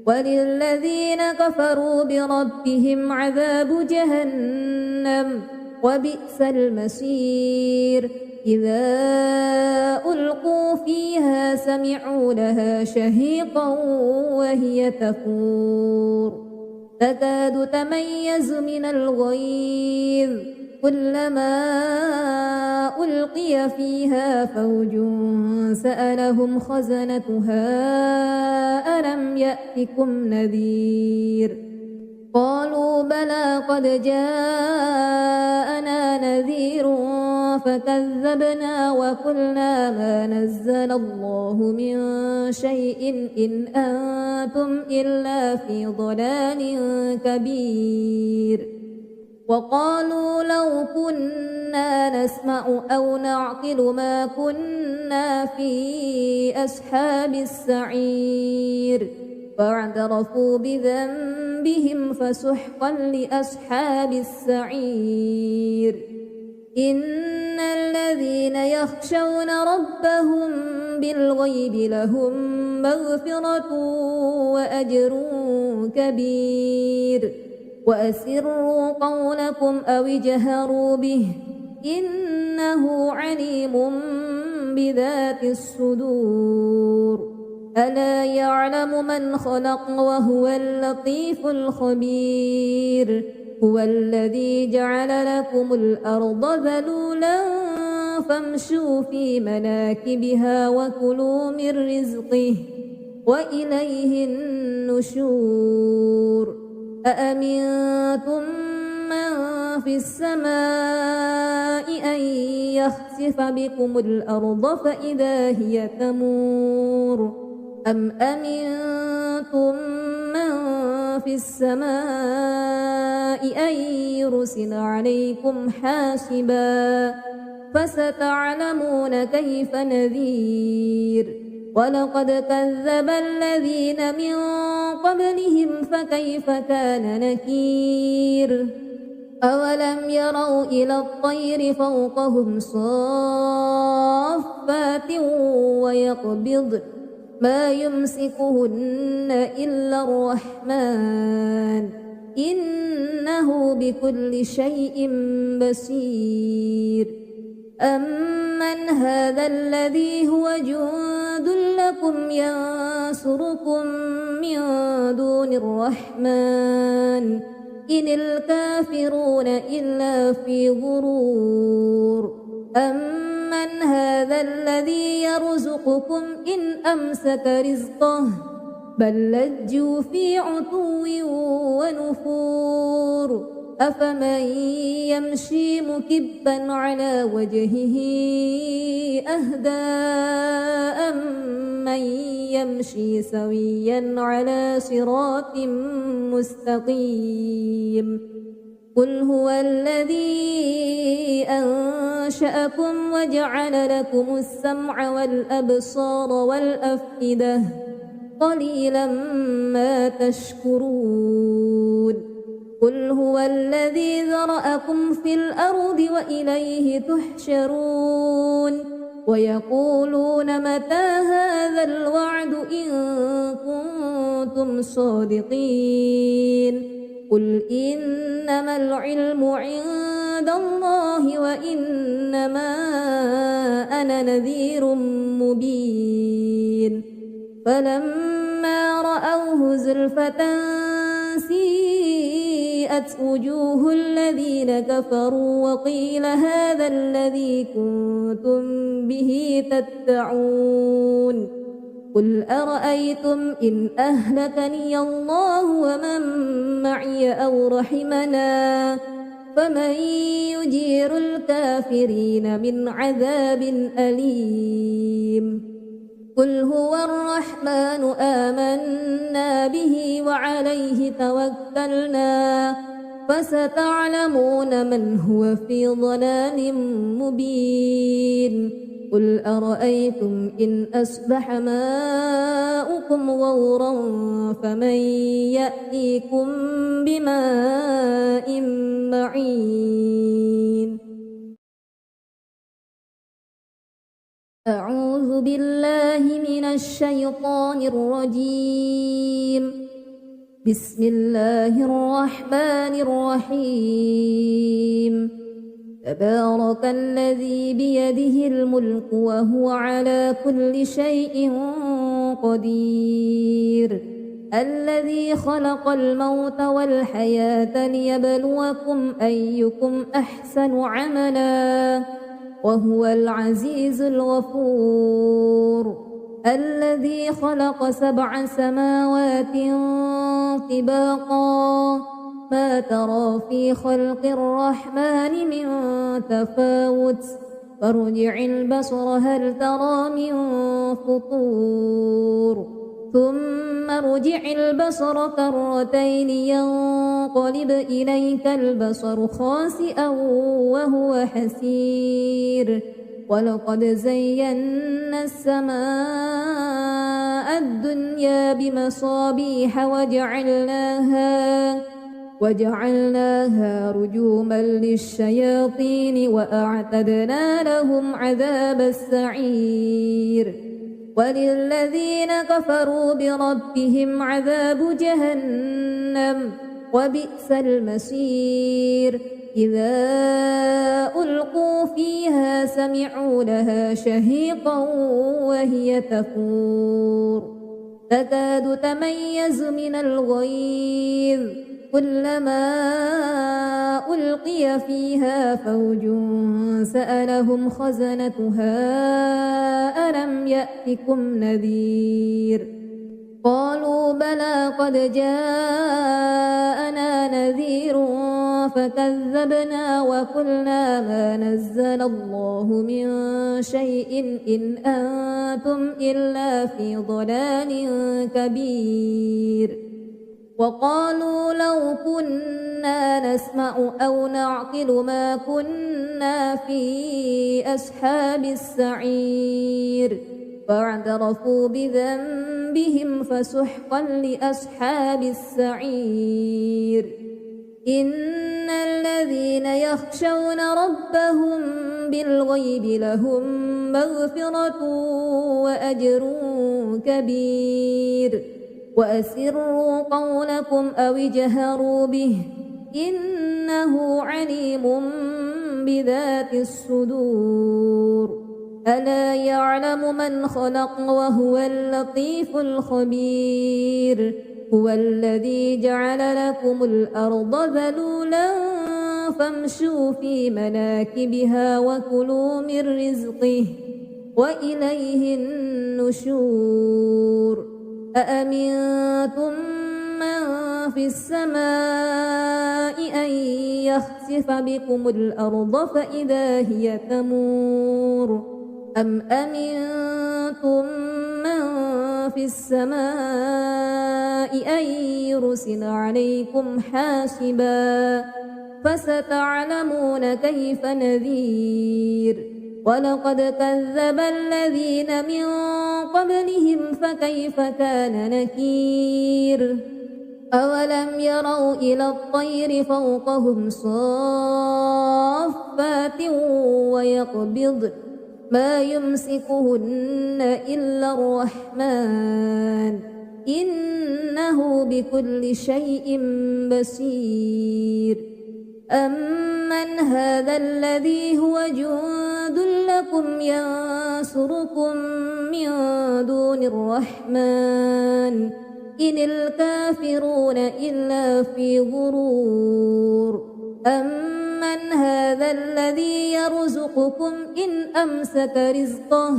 وللذين كفروا بربهم عذاب جهنم وبئس المصير إذا ألقوا فيها سمعوا لها شهيقا وهي تفور تكاد تميز من الغيظ كلما ألقي فيها فوج سألهم خزنتها ألم يأتكم نذير قالوا بلى قد جاءنا نذير فكذبنا وقلنا ما نزل الله من شيء إن أنتم إلا في ضلال كبير وقالوا لو كنا نسمع أو نعقل ما كنا في أصحاب السعير فاعترفوا بذنبهم فسحقا لأصحاب السعير إن الذين يخشون ربهم بالغيب لهم مغفرة وأجر كبير وأسروا قولكم أو اجهروا به إنه عليم بذات الصدور ألا يعلم من خلق وهو اللطيف الخبير هو الذي جعل لكم الأرض ذلولا فامشوا في مناكبها وكلوا من رزقه وإليه النشور أأمنتم من في السماء أن يخسف بكم الأرض فإذا هي تمور أم أمنتم من في السماء أن يرسل عليكم حاسبا فستعلمون كيف نذير ولقد كذب الذين من قبلهم فكيف كان نكير أولم يروا إلى الطير فوقهم صافات ويقبض ما يمسكهن إلا الرحمن إنه بكل شيء بصير أمن هذا الذي هو جند لكم ينصركم من دون الرحمن إن الكافرون إلا في غرور أمن هذا الذي يرزقكم إن أمسك رزقه بل لجوا في عتو ونفور أفمن يمشي مكبا على وجهه أهدى أمن يمشي سويا على صراط مستقيم قل هو الذي أنشأكم وجعل لكم السمع والأبصار والأفئدة قليلا ما تشكرون قل هو الذي ذرأكم في الأرض وإليه تحشرون ويقولون متى هذا الوعد إن كنتم صادقين قل إنما العلم عند عند الله وإنما أنا نذير مبين فلما رأوه زلفة سيئت وجوه الذين كفروا وقيل هذا الذي كنتم به تدعون قل أرأيتم إن أهلكني الله ومن معي أو رحمنا فمن يجير الكافرين من عذاب أليم قل هو الرحمن آمنا به وعليه توكلنا فستعلمون من هو في ضلال مبين قل أرأيتم إن أصبح ماؤكم غورا فمن يأتيكم بماء معين أعوذ بالله من الشيطان الرجيم بسم الله الرحمن الرحيم تبارك الذي بيده الملك وهو على كل شيء قدير الذي خلق الموت والحياة ليبلوكم أيكم أحسن عملا وهو العزيز الغفور الذي خلق 7 سماوات طباقا ما ترى في خلق الرحمن من تفاوت فارجع البصر هل ترى من فطور ثم ارجع البصر كرتين ينقلب إليك البصر خاسئا وهو حسير ولقد زينا السماء الدنيا بمصابيح وجعلناها رجوما للشياطين وأعتدنا لهم عذاب السعير وللذين كفروا بربهم عذاب جهنم وبئس المصير إذا ألقوا فيها سمعوا لها شهيقا وهي تفور تكاد تميز من الغيظ كلما ألقي فيها فوج سألهم خزنتها ألم يأتكم نذير قالوا بلى قد جاءنا نذير فكذبنا وقلنا ما نزل الله من شيء إن أنتم إلا في ضلال كبير وقالوا لو كنا نسمع أو نعقل ما كنا في أصحاب السعير فاعترفوا بذنبهم فسحقا لأصحاب السعير إن الذين يخشون ربهم بالغيب لهم مغفرة وأجر كبير وأسروا قولكم أو اجهروا به إنه عليم بذات الصدور ألا يعلم من خلق وهو اللطيف الخبير هو الذي جعل لكم الأرض ذلولا فامشوا في مناكبها وكلوا من رزقه وإليه النشور أأمنتم من في السماء أن يخسف بكم الأرض فإذا هي تمور أم أمنتم من في السماء أن يرسل عليكم حاسبا فستعلمون كيف نذير ولقد كذب الذين من قبلهم فكيف كان نكير أولم يروا إلى الطير فوقهم صافات ويقبض ما يمسكهن إلا الرحمن إنه بكل شيء بصير أمن هذا الذي هو جند لكم ينصركم من دون الرحمن إن الكافرون إلا في غرور أمن هذا الذي يرزقكم إن أمسك رزقه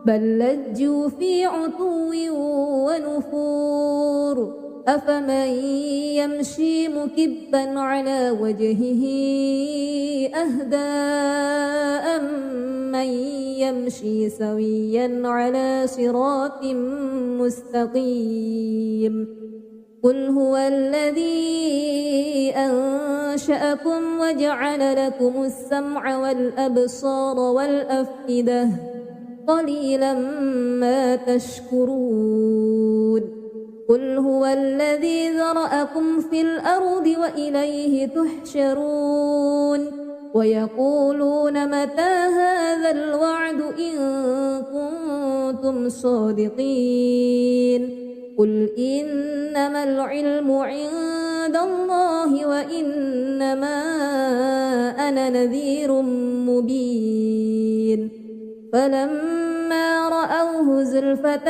بل لجوا في عتو ونفور أفمن يمشي مكبا على وجهه أهدى أمن يمشي سويا على صراط مستقيم قل هو الذي أنشأكم وجعل لكم السمع والأبصار والأفئدة قليلا ما تشكرون قل هو الذي ذرأكم في الأرض وإليه تحشرون ويقولون متى هذا الوعد إن كنتم صادقين قل إنما العلم عند الله وإنما أنا نذير مبين فلما رأوه زلفة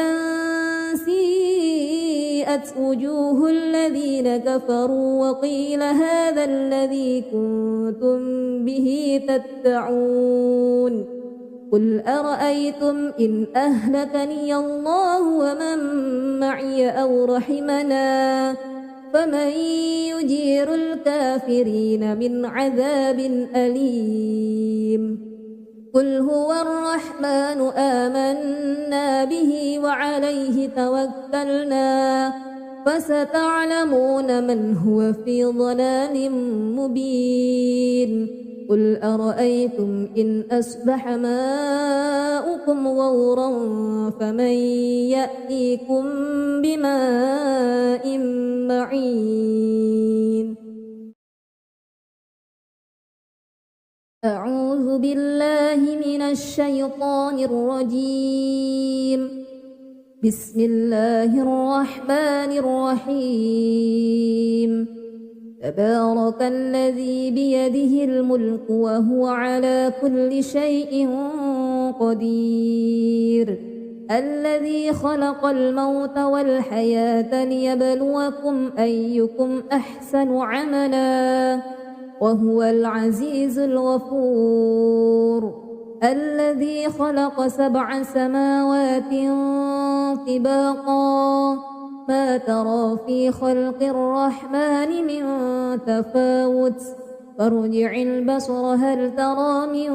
سيئت وجوه الذين كفروا وقيل هذا الذي كنتم به تدعون قل أرأيتم إن أهلكني الله ومن معي أو رحمنا فمن يجير الكافرين من عذاب أليم قل هو الرحمن آمنا به وعليه توكلنا فستعلمون من هو في ضلال مبين قل أرأيتم إن أصبح ماؤكم غورا فمن يأتيكم بماء معين أعوذ بالله من الشيطان الرجيم بسم الله الرحمن الرحيم تبارك الذي بيده الملك وهو على كل شيء قدير الذي خلق الموت والحياة ليبلوكم أيكم أحسن عملا وهو العزيز الغفور الذي خلق 7 سماوات طباقا ما ترى في خلق الرحمن من تفاوت فارجع البصر هل ترى من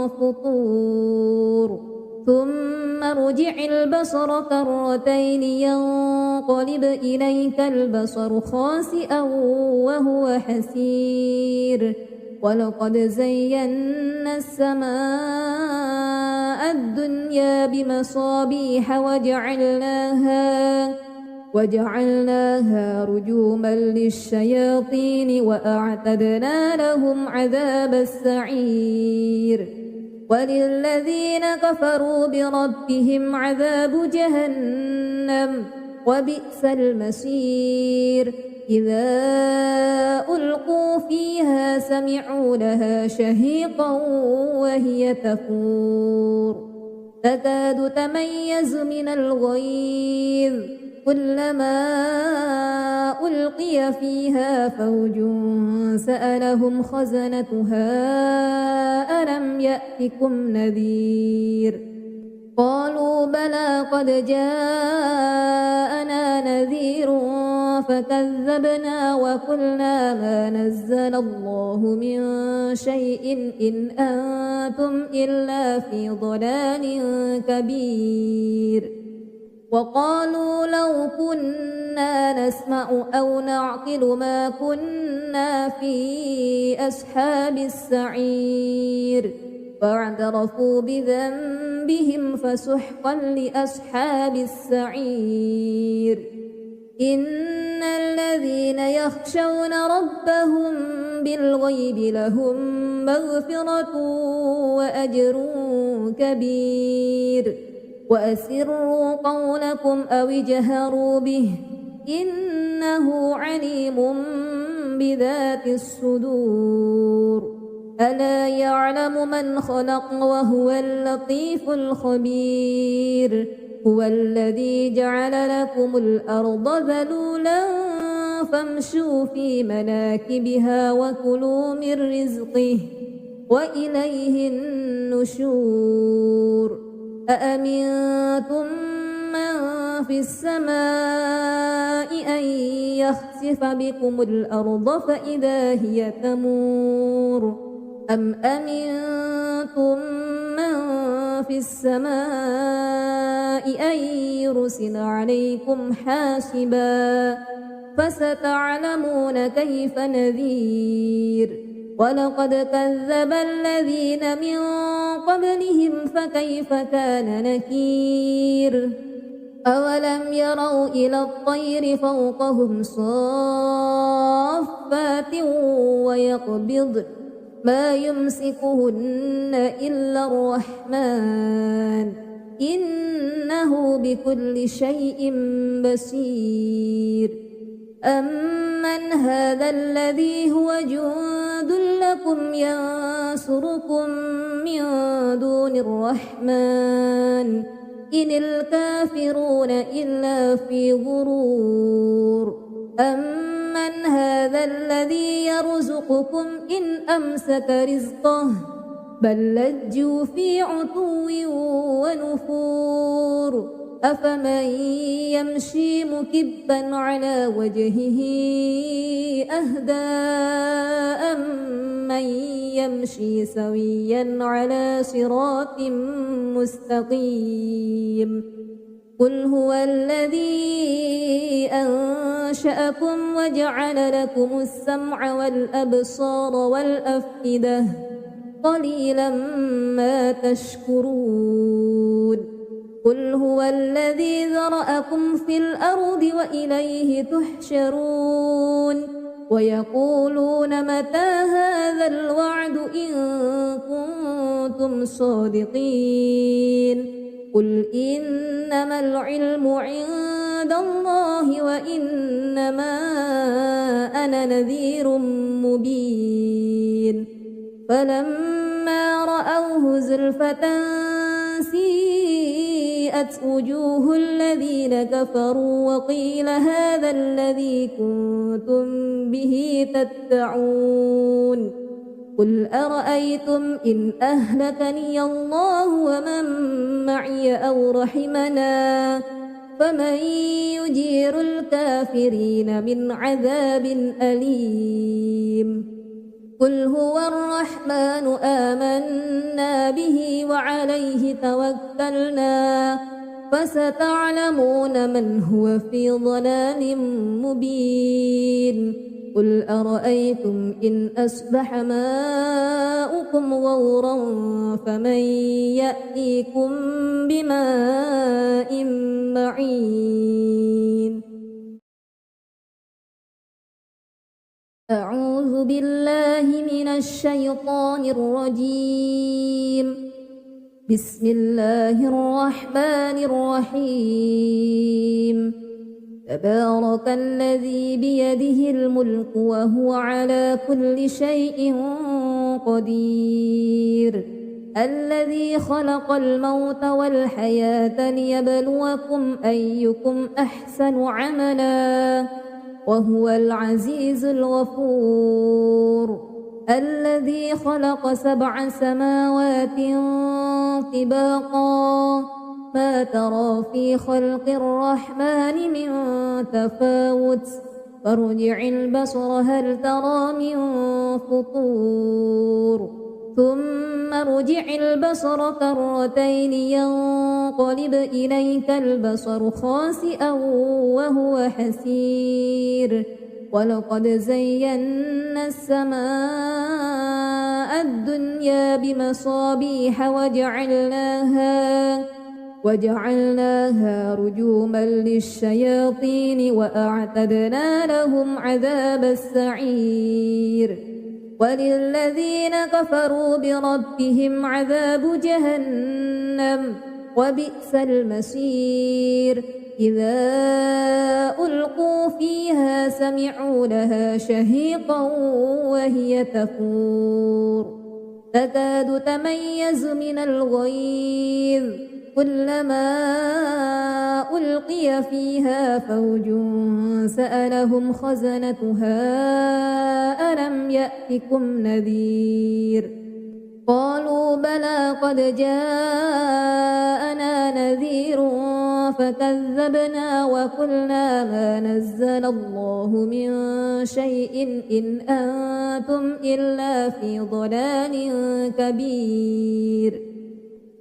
فطور ثم ارجع البصر كرتين ينقلب إليك البصر خاسئا وهو حسير ولقد زينا السماء الدنيا بمصابيح وجعلناها رجوما للشياطين وأعتدنا لهم عذاب السعير وللذين كفروا بربهم عذاب جهنم وبئس المصير إذا ألقوا فيها سمعوا لها شهيقا وهي تفور تكاد تميز من الغيظ كلما ألقي فيها فوج سألهم خزنتها ألم يأتكم نذير قالوا بلى قد جاءنا نذير فكذبنا وقلنا ما نزل الله من شيء إن أنتم إلا في ضلال كبير وقالوا لو كنا نسمع أو نعقل ما كنا في أصحاب السعير فاعترفوا بذنبهم فسحقا لأصحاب السعير إن الذين يخشون ربهم بالغيب لهم مغفرة وأجر كبير وأسروا قولكم أو اجهروا به إنه عليم بذات الصدور ألا يعلم من خلق وهو اللطيف الخبير هو الذي جعل لكم الأرض ذلولا فامشوا في مناكبها وكلوا من رزقه وإليه النشور أأمنتم من في السماء أن يخسف بكم الأرض فإذا هي تمور أم أمنتم من في السماء أن يرسل عليكم حاسبا فستعلمون كيف نذير ولقد كذب الذين من قبلهم فكيف كان نكير أولم يروا إلى الطير فوقهم صافات ويقبضن ما يمسكهن إلا الرحمن إنه بكل شيء بصير أمن هذا الذي هو جند لكم ينصركم من دون الرحمن إن الكافرون إلا في غرور أمن هذا الذي يرزقكم إن أمسك رزقه بل لجوا في عتو ونفور أفمن يمشي مكبا على وجهه أهدى أمن يمشي سويا على صراط مستقيم قل هو الذي أنشأكم وجعل لكم السمع والأبصار والأفئدة قليلا ما تشكرون قل هو الذي ذرأكم في الأرض وإليه تحشرون ويقولون متى هذا الوعد إن كنتم صادقين قل إنما العلم عند الله وإنما أنا نذير مبين فلما رأوه زلفة سيئت وجوه الذين كفروا وقيل هذا الذي كنتم به تدعون قل أرأيتم إن أهلكني الله ومن معي أو رحمنا فمن يجير الكافرين من عذاب أليم قل هو الرحمن آمنا به وعليه توكلنا فستعلمون من هو في ضلال مبين قل أرأيتم إن أصبح ماؤكم غورا فمن يأتيكم بماء معين أعوذ بالله من الشيطان الرجيم بسم الله الرحمن الرحيم تبارك الذي بيده الملك وهو على كل شيء قدير الذي خلق الموت والحياة ليبلوكم أيكم أحسن عملا وهو العزيز الغفور الذي خلق 7 سماوات طباقا ما ترى في خلق الرحمن من تفاوت فارجع البصر هل ترى من فطور ثم ارجع البصر كرتين ينقلب إليك البصر خاسئا وهو حسير ولقد زينا السماء الدنيا بمصابيح وجعلناها رجوما للشياطين وأعتدنا لهم عذاب السعير وللذين كفروا بربهم عذاب جهنم وبئس المصير إذا ألقوا فيها سمعوا لها شهيقا وهي تفور تكاد تميز من الغيظ كلما ألقي فيها فوج سألهم خزنتها ألم يأتكم نذير قالوا بلى قد جاءنا نذير فكذبنا وقلنا ما نزل الله من شيء إن أنتم إلا في ضلال كبير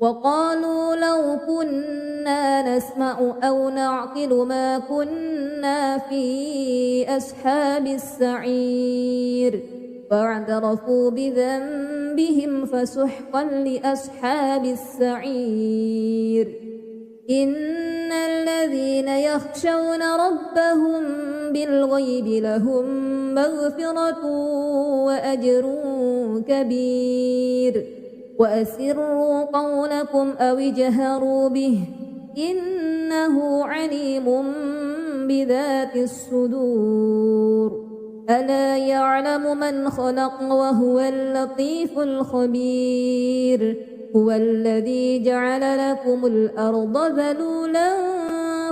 وقالوا لو كنا نسمع أو نعقل ما كنا في أصحاب السعير فاعترفوا بذنبهم فسحقا لأصحاب السعير إن الذين يخشون ربهم بالغيب لهم مغفرة وأجر كبير وأسروا قولكم أو اجهروا به إنه عليم بذات الصدور ألا يعلم من خلق وهو اللطيف الخبير هو الذي جعل لكم الأرض ذلولا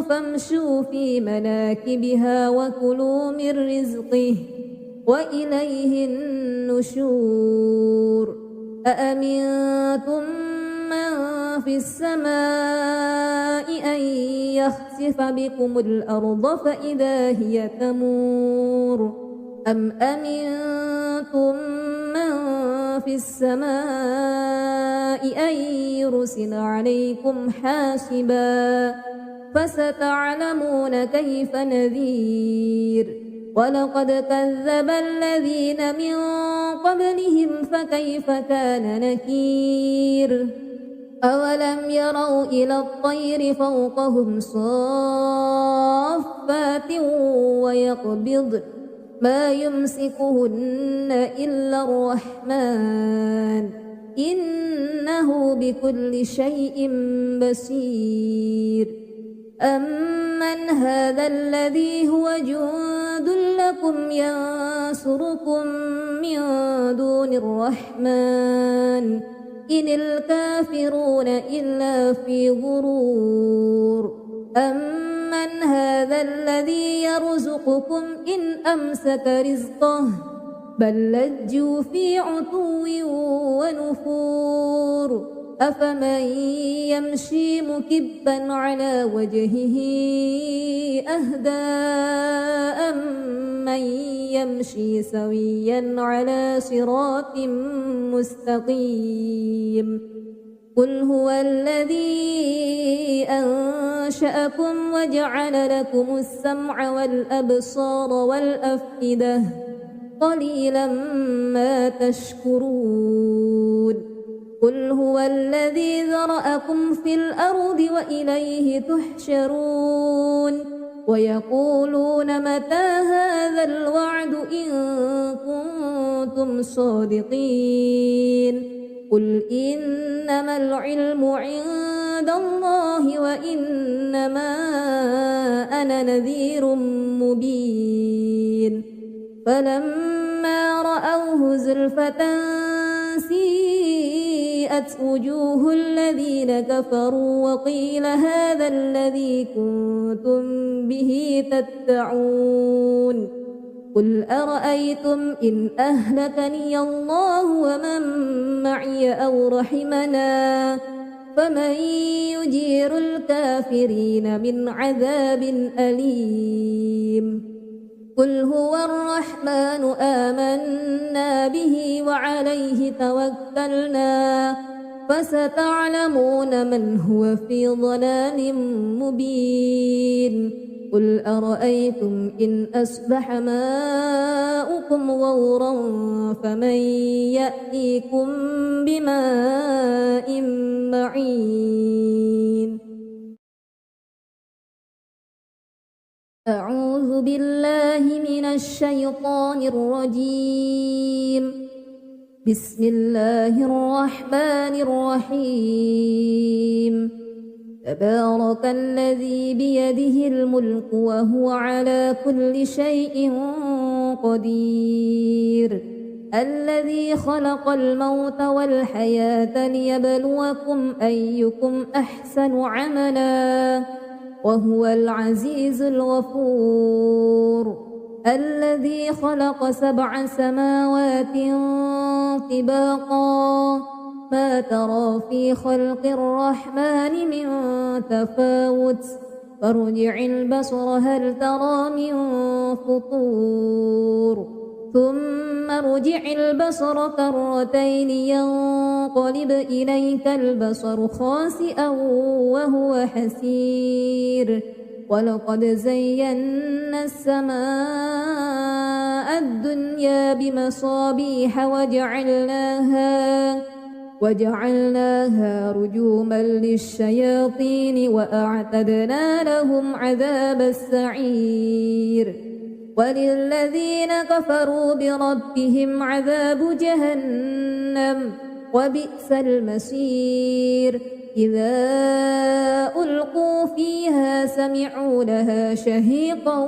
فامشوا في مناكبها وكلوا من رزقه وإليه النشور أأمنتم من في السماء أن يخسف بكم الأرض فإذا هي تمور أم أمنتم من في السماء أن يرسل عليكم حاسبا فستعلمون كيف نذير ولقد كذب الذين من قبلهم فكيف كان نكير أولم يروا إلى الطير فوقهم صافات ويقبضن ما يمسكهن إلا الرحمن إنه بكل شيء بصير أمن هذا الذي هو جند لكم ينصركم من دون الرحمن إن الكافرون إلا في غرور أمن هذا الذي يرزقكم إن أمسك رزقه بل لجوا في عتو ونفور أفمن يمشي مكبا على وجهه أهدى أمن يمشي سويا على صراط مستقيم قل هو الذي أنشأكم وجعل لكم السمع والأبصار والأفئدة قليلا ما تشكرون قل هو الذي ذرأكم في الأرض وإليه تحشرون ويقولون متى هذا الوعد إن كنتم صادقين قل إنما العلم عند الله وإنما أنا نذير مبين فلما رأوه زلفة سيئت وجوه الذين كفروا وقيل هذا الذي كنتم به تدعون قل أرأيتم إن أهلكني الله ومن معي أو رحمنا فمن يجير الكافرين من عذاب أليم قل هو الرحمن آمنا به وعليه توكلنا فستعلمون من هو في ضلال مبين قل أرأيتم إن أصبح ماؤكم غورا فمن يأتيكم بماء معين أعوذ بالله من الشيطان الرجيم بسم الله الرحمن الرحيم تبارك الذي بيده الملك وهو على كل شيء قدير الذي خلق الموت والحياة ليبلوكم أيكم أحسن عملا وهو العزيز الغفور الذي خلق 7 سماوات طباقا ما ترى في خلق الرحمن من تفاوت فارجع البصر هل ترى من فطور ثم ارجع البصر كرتين ينقلب إليك البصر خاسئا وهو حسير ولقد زينا السماء الدنيا بمصابيح وجعلناها رجوما للشياطين وأعتدنا لهم عذاب السعير وللذين كفروا بربهم عذاب جهنم وبئس المصير إذا ألقوا فيها سمعوا لها شهيقا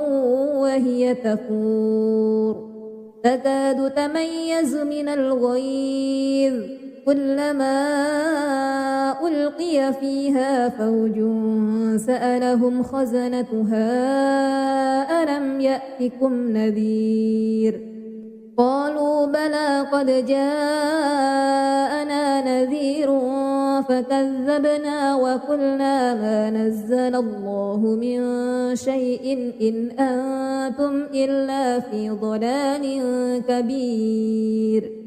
وهي تفور تكاد تميز من الغيظ كلما ألقي فيها فوج سألهم خزنتها ألم يأتكم نذير قالوا بلى قد جاءنا نذير فكذبنا وقلنا ما نزل الله من شيء إن أنتم إلا في ضلال كبير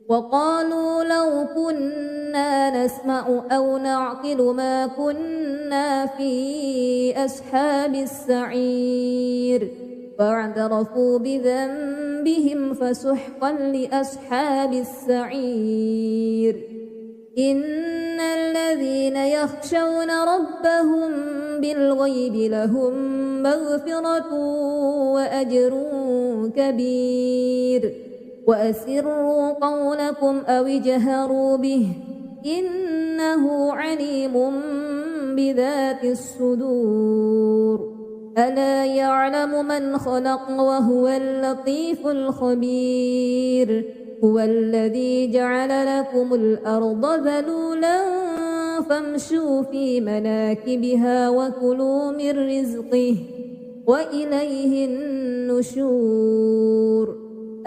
وقالوا لو كنا نسمع أو نعقل ما كنا في أصحاب السعير فاعترفوا بذنبهم فسحقا لأصحاب السعير إن الذين يخشون ربهم بالغيب لهم مغفرة وأجر كبير وأسروا قولكم أو اجهروا به إنه عليم بذات الصدور ألا يعلم من خلق وهو اللطيف الخبير هو الذي جعل لكم الأرض ذلولا فامشوا في مناكبها وكلوا من رزقه وإليه النشور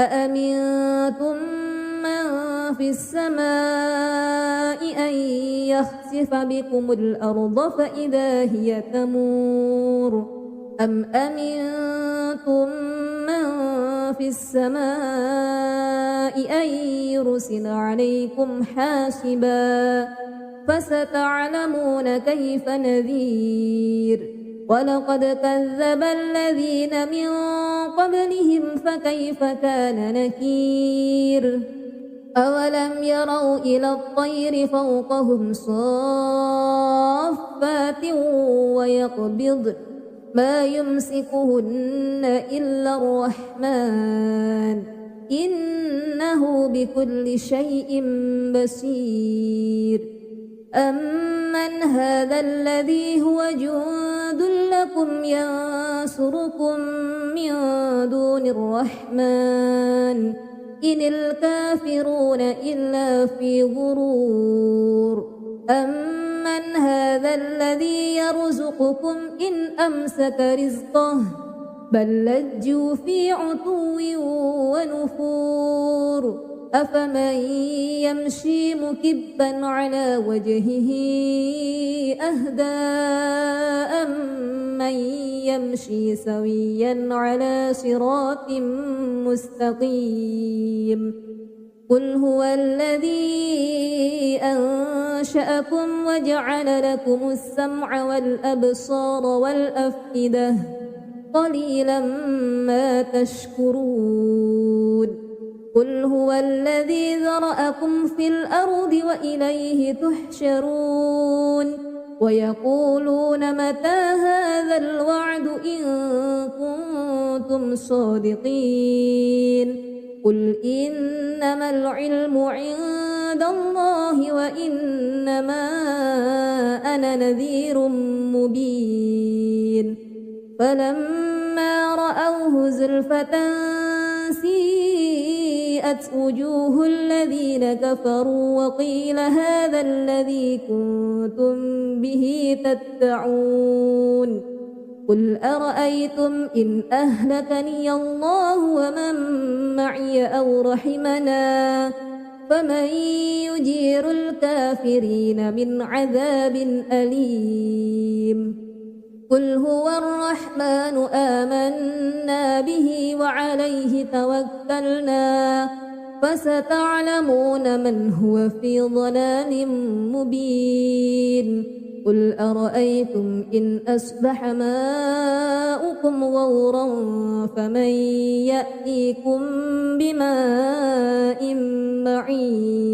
أأمنتم من في السماء أن يخسف بكم الأرض فإذا هي تمور أم أمنتم من في السماء أن يرسل عليكم حاسبا فستعلمون كيف نذير ولقد كذب الذين من قبلهم فكيف كان نكير أولم يروا إلى الطير فوقهم صافات ويقبضن ما يمسكهن إلا الرحمن إنه بكل شيء بصير أمن هذا الذي هو جند لكم ينصركم من دون الرحمن إن الكافرون إلا في غرور أمن هذا الذي يرزقكم إن أمسك رزقه بل لجوا في عتو ونفور أفمن يمشي مكبا على وجهه أهدى أمن يمشي سويا على صراط مستقيم قل هو الذي أنشأكم وجعل لكم السمع والأبصار والأفئدة قليلا ما تشكرون قل هو الذي ذرأكم في الأرض وإليه تحشرون ويقولون متى هذا الوعد إن كنتم صادقين قل إنما العلم عند عند الله وإنما أنا نذير مبين فلما رأوه زلفة سيئت وجوه الذين كفروا وقيل هذا الذي كنتم به تدعون قل أرأيتم إن أهلكني الله ومن معي أو رحمنا فمن يجير الكافرين من عذاب أليم قل هو الرحمن آمنا به وعليه توكلنا فستعلمون من هو في ضلال مبين قل أرأيتم إن أصبح ماؤكم غورا فمن يأتيكم بماء معين